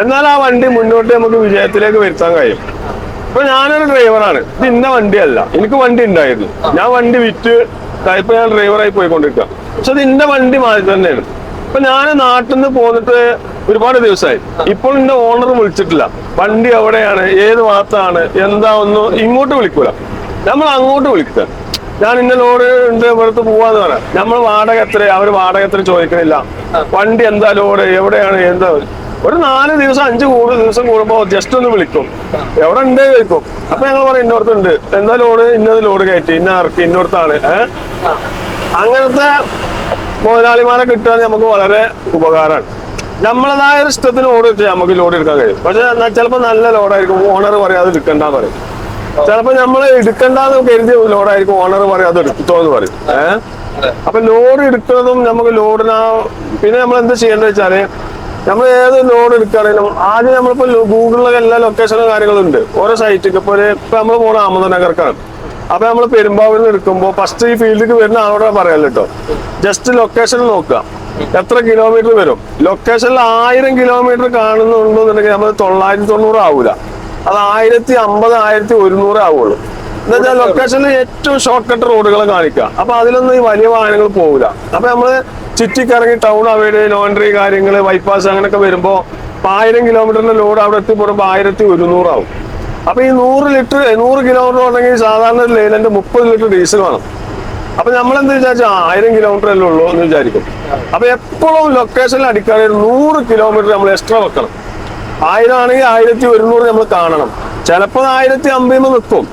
എന്നാൽ ആ വണ്ടി മുന്നോട്ട് നമുക്ക് വിജയത്തിലേക്ക് വരുത്താൻ കഴിയും. ഇപ്പൊ ഞാനൊരു ഡ്രൈവറാണ്, ഇത് ഇന്ന വണ്ടിയല്ല. എനിക്ക് വണ്ടി ഉണ്ടായിരുന്നു, ഞാൻ വണ്ടി വിറ്റ് ഇപ്പൊ ഞാൻ ഡ്രൈവറായി പോയിക്കൊണ്ടിരിക്കുക. പക്ഷെ അത് ഇന്ന വണ്ടി മാറി തന്നെയാണ്. ഇപ്പൊ ഞാൻ നാട്ടിൽ നിന്ന് പോന്നിട്ട് ഒരുപാട് ദിവസമായി. ഇപ്പോൾ എന്റെ ഓണർ വിളിച്ചിട്ടില്ല, വണ്ടി എവിടെയാണ്, ഏത് ഭാഗത്താണ്, എന്താ ഒന്നും ഇങ്ങോട്ട് വിളിക്കൂല. നമ്മൾ അങ്ങോട്ട് വിളിക്കുക, ഞാൻ ഇന്ന ലോഡ് ഉണ്ട് ഇവിടുത്തെ പോവാന്ന് പറയാം. നമ്മൾ വാടക എത്ര, അവർ വാടക എത്ര ചോദിക്കണില്ല. വണ്ടി എന്താ ലോഡ്, എവിടെയാണ്, എന്താ. ഒരു 4 ദിവസം 5 ദിവസം കൂടുമ്പോ ജസ്റ്റ് ഒന്ന് വിളിക്കും, എവിടെ ഉണ്ട് ചോദിക്കും. അപ്പൊ ഞങ്ങൾ പറയും ഇന്നോടത്തുണ്ട്, എന്താ ലോഡ്, ഇന്നത് ലോഡ് കയറ്റി, ഇന്ന ഇറക്കി, ഇന്നോടത്താണ്. അങ്ങനത്തെ മുതലാളിമാരെ കിട്ടാൻ നമുക്ക് വളരെ ഉപകാരമാണ്. നമ്മളതായ ഒരു ഇഷ്ടത്തിന് ലോഡ് വെച്ചാൽ നമുക്ക് ലോഡ് എടുക്കാൻ കഴിയും. പക്ഷെ ചിലപ്പോൾ നല്ല ലോഡായിരിക്കും, ഓണർ പറയാതെ എടുക്കണ്ടെന്ന് പറയും. ചിലപ്പോ നമ്മൾ എടുക്കണ്ടെന്ന് കരുതിയ ലോഡായിരിക്കും, ഓണർ പറയാം അത് എടുത്തോന്ന് പറയും. അപ്പൊ ലോഡ് എടുക്കുന്നതും നമുക്ക് ലോഡിനാ. പിന്നെ നമ്മൾ എന്ത് ചെയ്യേണ്ടത് വെച്ചാല്, നമ്മൾ ഏത് ലോഡ് എടുക്കുകയാണെങ്കിലും ആദ്യം നമ്മളിപ്പോ ഗൂഗിളിലൊക്കെ എല്ലാ ലൊക്കേഷനും കാര്യങ്ങളും ഉണ്ട്. ഓരോ സൈറ്റിക്ക് ഇപ്പൊ നമ്മൾ പോണ അഹമ്മദനഗർക്കാണ്. അപ്പൊ നമ്മൾ പെരുമ്പാവൂരിൽ നിന്ന് എടുക്കുമ്പോൾ ഫസ്റ്റ് ഈ ഫീൽഡിലേക്ക് വരുന്ന ആളോടെ പറയാലോ കേട്ടോ, ജസ്റ്റ് ലൊക്കേഷൻ നോക്കുക, എത്ര കിലോമീറ്റർ വരും. ലൊക്കേഷനിൽ 1000 കിലോമീറ്റർ കാണുന്നുണ്ടെന്നുണ്ടെങ്കിൽ നമ്മൾ 990 ആവൂല, അത് 1050 1100 ആവുള്ളൂ. എന്താ വെച്ചാൽ ലൊക്കേഷനിൽ ഏറ്റവും ഷോർട്ട് കട്ട് റോഡുകൾ കാണിക്കുക. അപ്പൊ അതിലൊന്നും ഈ വലിയ വാഹനങ്ങൾ പോകില്ല. അപ്പൊ നമ്മള് ചുറ്റിക്കറങ്ങി ടൗൺ അവയുടെ ലോണ്ടറി കാര്യങ്ങള് ബൈപ്പാസ് അങ്ങനെയൊക്കെ വരുമ്പോ 1000 കിലോമീറ്ററിന്റെ ലോഡ് അവിടെ എത്തിപ്പെടുമ്പോ 1100 ആവും. അപ്പൊ ഈ 100 കിലോമീറ്റർ ഉണ്ടെങ്കിൽ സാധാരണ ഒരു ലൈലൻഡ് 30 ലിറ്റർ ഡീസൽ വേണം. അപ്പൊ നമ്മളെന്ത് വിചാരിച്ചാൽ 1000 കിലോമീറ്റർ അല്ലേ ഉള്ളൂ എന്ന് വിചാരിക്കും. അപ്പൊ എപ്പോഴും ലൊക്കേഷനിൽ അടിക്കുകയാണെങ്കിൽ 100 കിലോമീറ്റർ നമ്മൾ എക്സ്ട്രാ വെക്കണം. 1000 ആണെങ്കിൽ 1100 നമ്മൾ കാണണം. ചിലപ്പോ 1050 നിൽക്കും.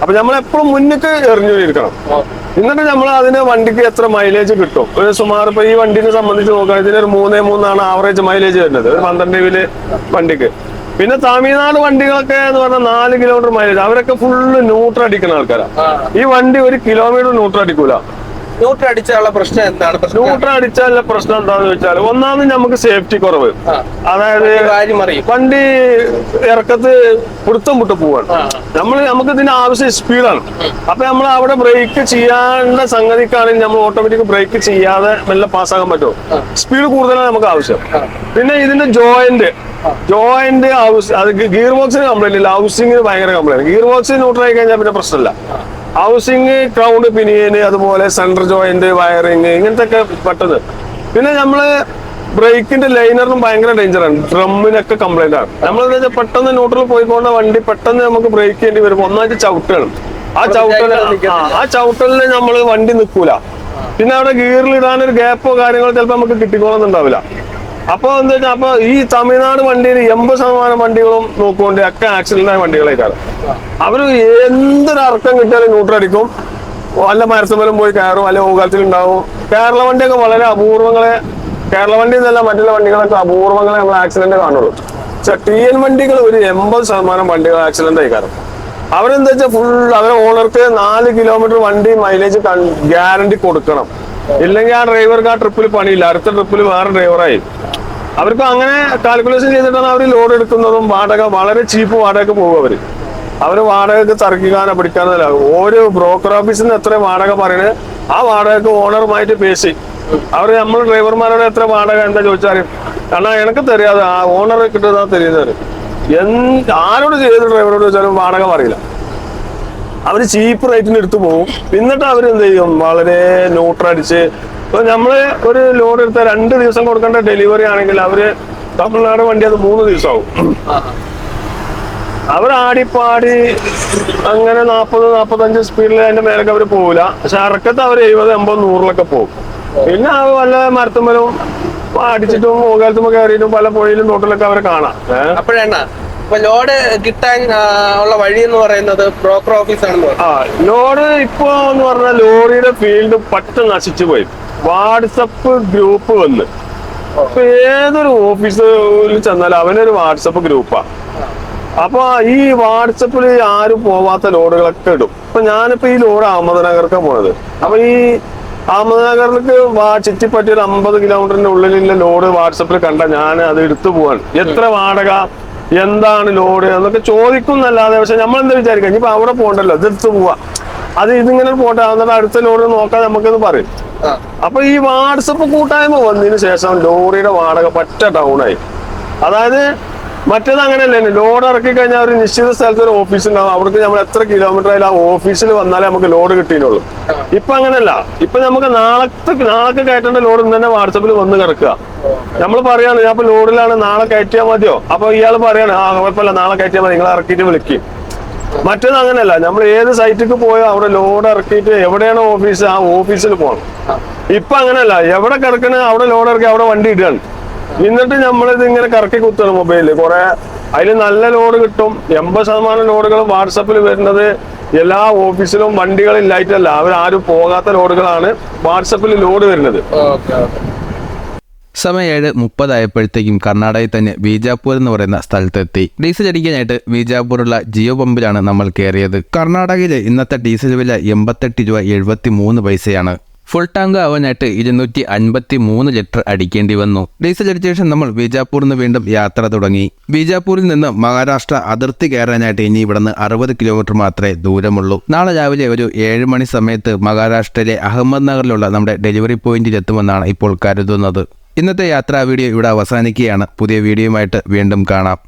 അപ്പൊ നമ്മളെപ്പോഴും മുന്നിക്ക് എറിഞ്ഞിരിക്കണം. എന്നിട്ട് നമ്മൾ അതിന് വണ്ടിക്ക് എത്ര മൈലേജ് കിട്ടും. ഒരു സുമാർ ഇപ്പൊ ഈ വണ്ടിനെ സംബന്ധിച്ച് നോക്കുകയാണെങ്കിൽ ഇതിനൊരു 3.3 ആവറേജ് മൈലേജ് വരുന്നത് ഒരു 12 വണ്ടിക്ക്. പിന്നെ തമിഴ്നാട് വണ്ടികളൊക്കെ എന്ന് പറഞ്ഞാൽ 4 കിലോമീറ്റർ മൈലേജ്. അവരൊക്കെ ഫുള്ള് ന്യൂട്രൽ അടിക്കുന്ന ആൾക്കാരാണ്. ഈ വണ്ടി 1 കിലോമീറ്റർ ന്യൂട്രൽ അടിക്കൂല. ന്യൂട്രൽ അടിച്ചാലുള്ള പ്രശ്നം എന്താണ്? ന്യൂട്രൽ അടിച്ചാലുള്ള പ്രശ്നം എന്താണെന്ന് വെച്ചാൽ, ഒന്നാമത് നമുക്ക് സേഫ്റ്റി കുറവ്. അതായത് വണ്ടി ഇറക്കത്ത് പിടുത്തം വിട്ട് പോവാണ്. നമുക്ക് ഇതിന്റെ ആവശ്യം സ്പീഡാണ്. അപ്പൊ നമ്മൾ അവിടെ ബ്രേക്ക് ചെയ്യേണ്ട സംഗതിക്കാണെങ്കിൽ നമ്മൾ ഓട്ടോമാറ്റിക് ബ്രേക്ക് ചെയ്യാതെ മെല്ലെ പാസ്സാകാൻ പറ്റുമോ. സ്പീഡ് കൂടുതലാണ് നമുക്ക് ആവശ്യം. പിന്നെ ഇതിന്റെ ജോയിന്റ് അത് ഗിയർ ബോക്സിന് കംപ്ലൈന്റ് ഇല്ല, ഹൗസിംഗിന് ഭയങ്കര കംപ്ലൈന്റ്. ഗിയർ ബോക്സ് ന്യൂട്രൽ ആയി കഴിഞ്ഞാൽ പിന്നെ പ്രശ്നമില്ല. ഹൗസിങ്, ക്രൗണ്ട് പിനിയന്, അതുപോലെ സെൻട്രൽ ജോയിന്റ്, വയറിങ്, ഇങ്ങനത്തെ ഒക്കെ പെട്ടത്. പിന്നെ നമ്മള് ബ്രേക്കിന്റെ ലൈനറിനും ഭയങ്കര ഡേഞ്ചറാണ്, ഡ്രമ്മിനൊക്കെ കംപ്ലൈന്റ് ആണ്. നമ്മളെന്താ വെച്ചാൽ പെട്ടെന്ന് ന്യൂട്രൽ പോയിക്കൊണ്ട വണ്ടി പെട്ടെന്ന് നമുക്ക് ബ്രേക്ക് ചെയ്യേണ്ടി വരും. ഒന്നായിട്ട് ചവിട്ടണം, ആ ചവിട്ടലിന് നമ്മള് വണ്ടി നിൽക്കൂല. പിന്നെ അവിടെ ഗിയറിൽ ഇടാനൊരു ഗ്യാപ്പോ കാര്യങ്ങളോ ചിലപ്പോൾ നമുക്ക് കിട്ടിക്കോളന്നുണ്ടാവില്ല. അപ്പൊ എന്താ വെച്ചാൽ അപ്പൊ ഈ തമിഴ്നാട് വണ്ടിയിൽ 80% വണ്ടികളും നോക്കുകൊണ്ട് ഒക്കെ ആക്സിഡന്റ് ആയ വണ്ടികളായിട്ടാണ്. അവര് എന്തൊരു അർക്കം കിട്ടിയാലും ന്യൂട്രടിക്കും, വല്ല മരത്തുമലും പോയി കയറും, വല്ല ഓകാലത്തിലുണ്ടാവും. കേരള വണ്ടിയൊക്കെ വളരെ അപൂർവങ്ങളെ, കേരള വണ്ടി എന്നല്ല മറ്റുള്ള വണ്ടികളൊക്കെ അപൂർവങ്ങളെ നമ്മൾ ആക്സിഡന്റ് കാണുള്ളൂ. പക്ഷെ TN വണ്ടികൾ ഒരു 80% വണ്ടികൾ ആക്സിഡന്റ് ആയി കാരണം അവരെന്താ വെച്ചാൽ ഫുൾ അവരെ ഓണർക്ക് 4 കിലോമീറ്റർ വണ്ടി മൈലേജ് ഗ്യാരണ്ടി കൊടുക്കണം. ഇല്ലെങ്കിൽ ആ ഡ്രൈവർക്ക് ആ ട്രിപ്പിൽ പണിയില്ല, അടുത്ത ട്രിപ്പിൽ വേറെ ഡ്രൈവറായി. അവർക്ക് അങ്ങനെ കാൽക്കുലേഷൻ ചെയ്തിട്ടാണ് അവർ ലോഡ് എടുക്കുന്നതും. വാടക വളരെ ചീപ്പ് വാടകയ്ക്ക് പോകും. അവര് വാടകയ്ക്ക് തർക്കിക്കാനോ പിടിക്കാനല്ല. ഓരോ ബ്രോക്കർ ഓഫീസിൽ നിന്ന് എത്ര വാടക പറയുന്നത് ആ വാടകയ്ക്ക് ഓണറുമായിട്ട് പേശി അവർ നമ്മൾ ഡ്രൈവർമാരോട് എത്ര വാടക എന്താ ചോദിച്ചാലും കാരണം എനിക്ക് தெரியாது, ആ ഓണർ കിട്ടുന്ന തരുന്നവര് ആരോട് ചെയ്ത ഡ്രൈവറോട് ചോദിച്ചാലും വാടക പറയില്ല. അവര് ചീപ്പ് റേറ്റിന് എടുത്തു പോകും. എന്നിട്ട് അവരെന്ത് ചെയ്യും, വളരെ ന്യൂട്രടിച്ച്. ഇപ്പൊ നമ്മള് ഒരു ലോഡ് എടുത്ത 2 ദിവസം കൊടുക്കേണ്ട ഡെലിവറി ആണെങ്കിൽ അവര് തമിഴ്നാട് വണ്ടി അത് 3 ദിവസമാവും. അവർ ആടിപ്പാടി അങ്ങനെ 40-45 സ്പീഡിൽ അതിന്റെ മേലൊക്കെ അവര് പോവില്ല. പക്ഷെ ഇറക്കത്ത് അവർ 70-80-100 പോകും. പിന്നെ അത് വല്ല മരത്തുമ്പലും അടിച്ചിട്ടും ഓകാലത്തുമ്പോ കയറിയിട്ടും പല പുഴയിലും തോട്ടിലൊക്കെ അവരെ കാണാം. അപ്പോഴാണ് ലോഡ് കിട്ടാൻ ഉള്ള വഴി എന്ന് പറയുന്നത് ബ്രോക്കർ ഓഫീസാണെന്ന് പറഞ്ഞു. ലോഡ് ഇപ്പൊ എന്ന് പറഞ്ഞാൽ ലോറിയുടെ ഫീൽഡ് പറ്റ നശിച്ചു പോയി. വാട്സപ്പ് ഗ്രൂപ്പ് വന്ന് ഇപ്പൊ ഏതൊരു ഓഫീസിൽ ചെന്നാലും അവനൊരു വാട്സപ്പ് ഗ്രൂപ്പാ. അപ്പൊ ഈ വാട്സപ്പിൽ ആരും പോവാത്ത ലോഡുകളൊക്കെ ഇടും. ഇപ്പൊ ഞാനിപ്പോ ഈ ലോഡ് അഹമ്മദ്നഗർക്ക് പോണത്. അപ്പൊ ഈ അഹമ്മദ്നഗറിലേക്ക് ചുറ്റിപ്പറ്റി ഒരു 50 കിലോമീറ്ററിന്റെ ഉള്ളിലുള്ള ലോഡ് വാട്സപ്പിൽ കണ്ട ഞാൻ അത് എടുത്തു പോവാൻ എത്ര വാടക, എന്താണ് ലോഡ് എന്നൊക്കെ ചോദിക്കുന്നല്ലാതെ. പക്ഷെ നമ്മൾ എന്താ വിചാരിക്കാം, ഇനിയിപ്പോ അവിടെ പോകണ്ടല്ലോ, ഇതെടുത്ത് പോവാ, അത് ഇതിങ്ങനെ പോട്ടെ, എന്നിട്ട് അടുത്ത ലോഡ് നോക്കാൻ നമുക്കെന്ന് പറയും. അപ്പൊ ഈ വാട്സപ്പ് കൂട്ടായ്മ വന്നതിന് ശേഷം ലോറിയുടെ വാടക പറ്റ ഡൗൺ ആയി. അതായത് മറ്റേത് അങ്ങനെയല്ലേ, ലോഡ് ഇറക്കി കഴിഞ്ഞാൽ ഒരു നിശ്ചിത സ്ഥലത്ത് ഒരു ഓഫീസ് ഉണ്ടാവും. അവിടേക്ക് നമ്മൾ എത്ര കിലോമീറ്റർ ആയാലും ആ ഓഫീസിൽ വന്നാലേ നമുക്ക് ലോഡ് കിട്ടിയുള്ളൂ. ഇപ്പൊ അങ്ങനെയല്ല. ഇപ്പൊ നമുക്ക് നാളെ കയറ്റേണ്ട ലോഡ് ഇന്ന് തന്നെ വാട്സപ്പിൽ വന്ന് കിടക്കുക. നമ്മൾ പറയാണ് ഞാൻ ഇപ്പൊ ലോഡിലാണ്, നാളെ കയറ്റിയാൽ മതിയോ? അപ്പൊ ഇയാൾ പറയാണ് കുഴപ്പമില്ല, നാളെ കയറ്റിയാൽ മതി, നിങ്ങൾ ഇറക്കിയിട്ട് വിളിക്കും. മറ്റേത് അങ്ങനെയല്ല. നമ്മൾ ഏത് സൈറ്റിക്ക് പോയോ അവിടെ ലോഡ് ഇറക്കിയിട്ട് എവിടെയാണോ ഓഫീസ് ആ ഓഫീസിൽ പോകണം. ഇപ്പൊ അങ്ങനെയല്ല, എവിടെ കിടക്കണ അവിടെ ലോഡ് ഇറക്കി അവിടെ വണ്ടി ഇടുകയാണ്. എന്നിട്ട് നമ്മളിത് ഇങ്ങനെ കറക്കി കുത്തണം മൊബൈലിൽ. കുറെ അതിൽ നല്ല ലോഡ് കിട്ടും. 80% ലോഡുകളും വാട്സപ്പിൽ വരുന്നത് എല്ലാ ഓഫീസിലും വണ്ടികളില്ലായിട്ടല്ല, അവരാരും പോകാത്ത ലോഡുകളാണ് വാട്സപ്പിൽ ലോഡ് വരുന്നത്. സമയം 7:30 ആയപ്പോഴത്തേക്കും കർണാടകയിൽ തന്നെ ബീജാപ്പൂർ എന്ന് പറയുന്ന സ്ഥലത്തെത്തി. ഡീസൽ അടിക്കാനായിട്ട് ബീജാപ്പൂരുള്ള ജിയോ പമ്പിലാണ് നമ്മൾ കയറിയത്. കർണാടകയിലെ ഇന്നത്തെ ഡീസൽ വില 88 രൂപ 73 പൈസയാണ്. ഫുൾ ടാങ്ക് ആവാനായിട്ട് 253 ലിറ്റർ അടിക്കേണ്ടി വന്നു. ഡീസൽ അടിച്ച ശേഷം നമ്മൾ ബീജാപ്പൂരിൽ നിന്ന് വീണ്ടും യാത്ര തുടങ്ങി. ബീജാപ്പൂരിൽ നിന്ന് മഹാരാഷ്ട്ര അതിർത്തി കയറാനായിട്ട് ഇനി ഇവിടുന്ന് 60 കിലോമീറ്റർ മാത്രമേ ദൂരമുള്ളൂ. നാളെ രാവിലെ ഒരു 7 മണി സമയത്ത് മഹാരാഷ്ട്രയിലെ അഹമ്മദ്നഗറിലുള്ള നമ്മുടെ ഡെലിവറി പോയിന്റിൽ എത്തുമെന്നാണ് ഇപ്പോൾ കരുതുന്നത്. ഇന്നത്തെ യാത്രാ വീഡിയോ ഇവിടെ അവസാനിക്കുകയാണ്. പുതിയ വീഡിയോയുമായിട്ട് വീണ്ടും കാണാം.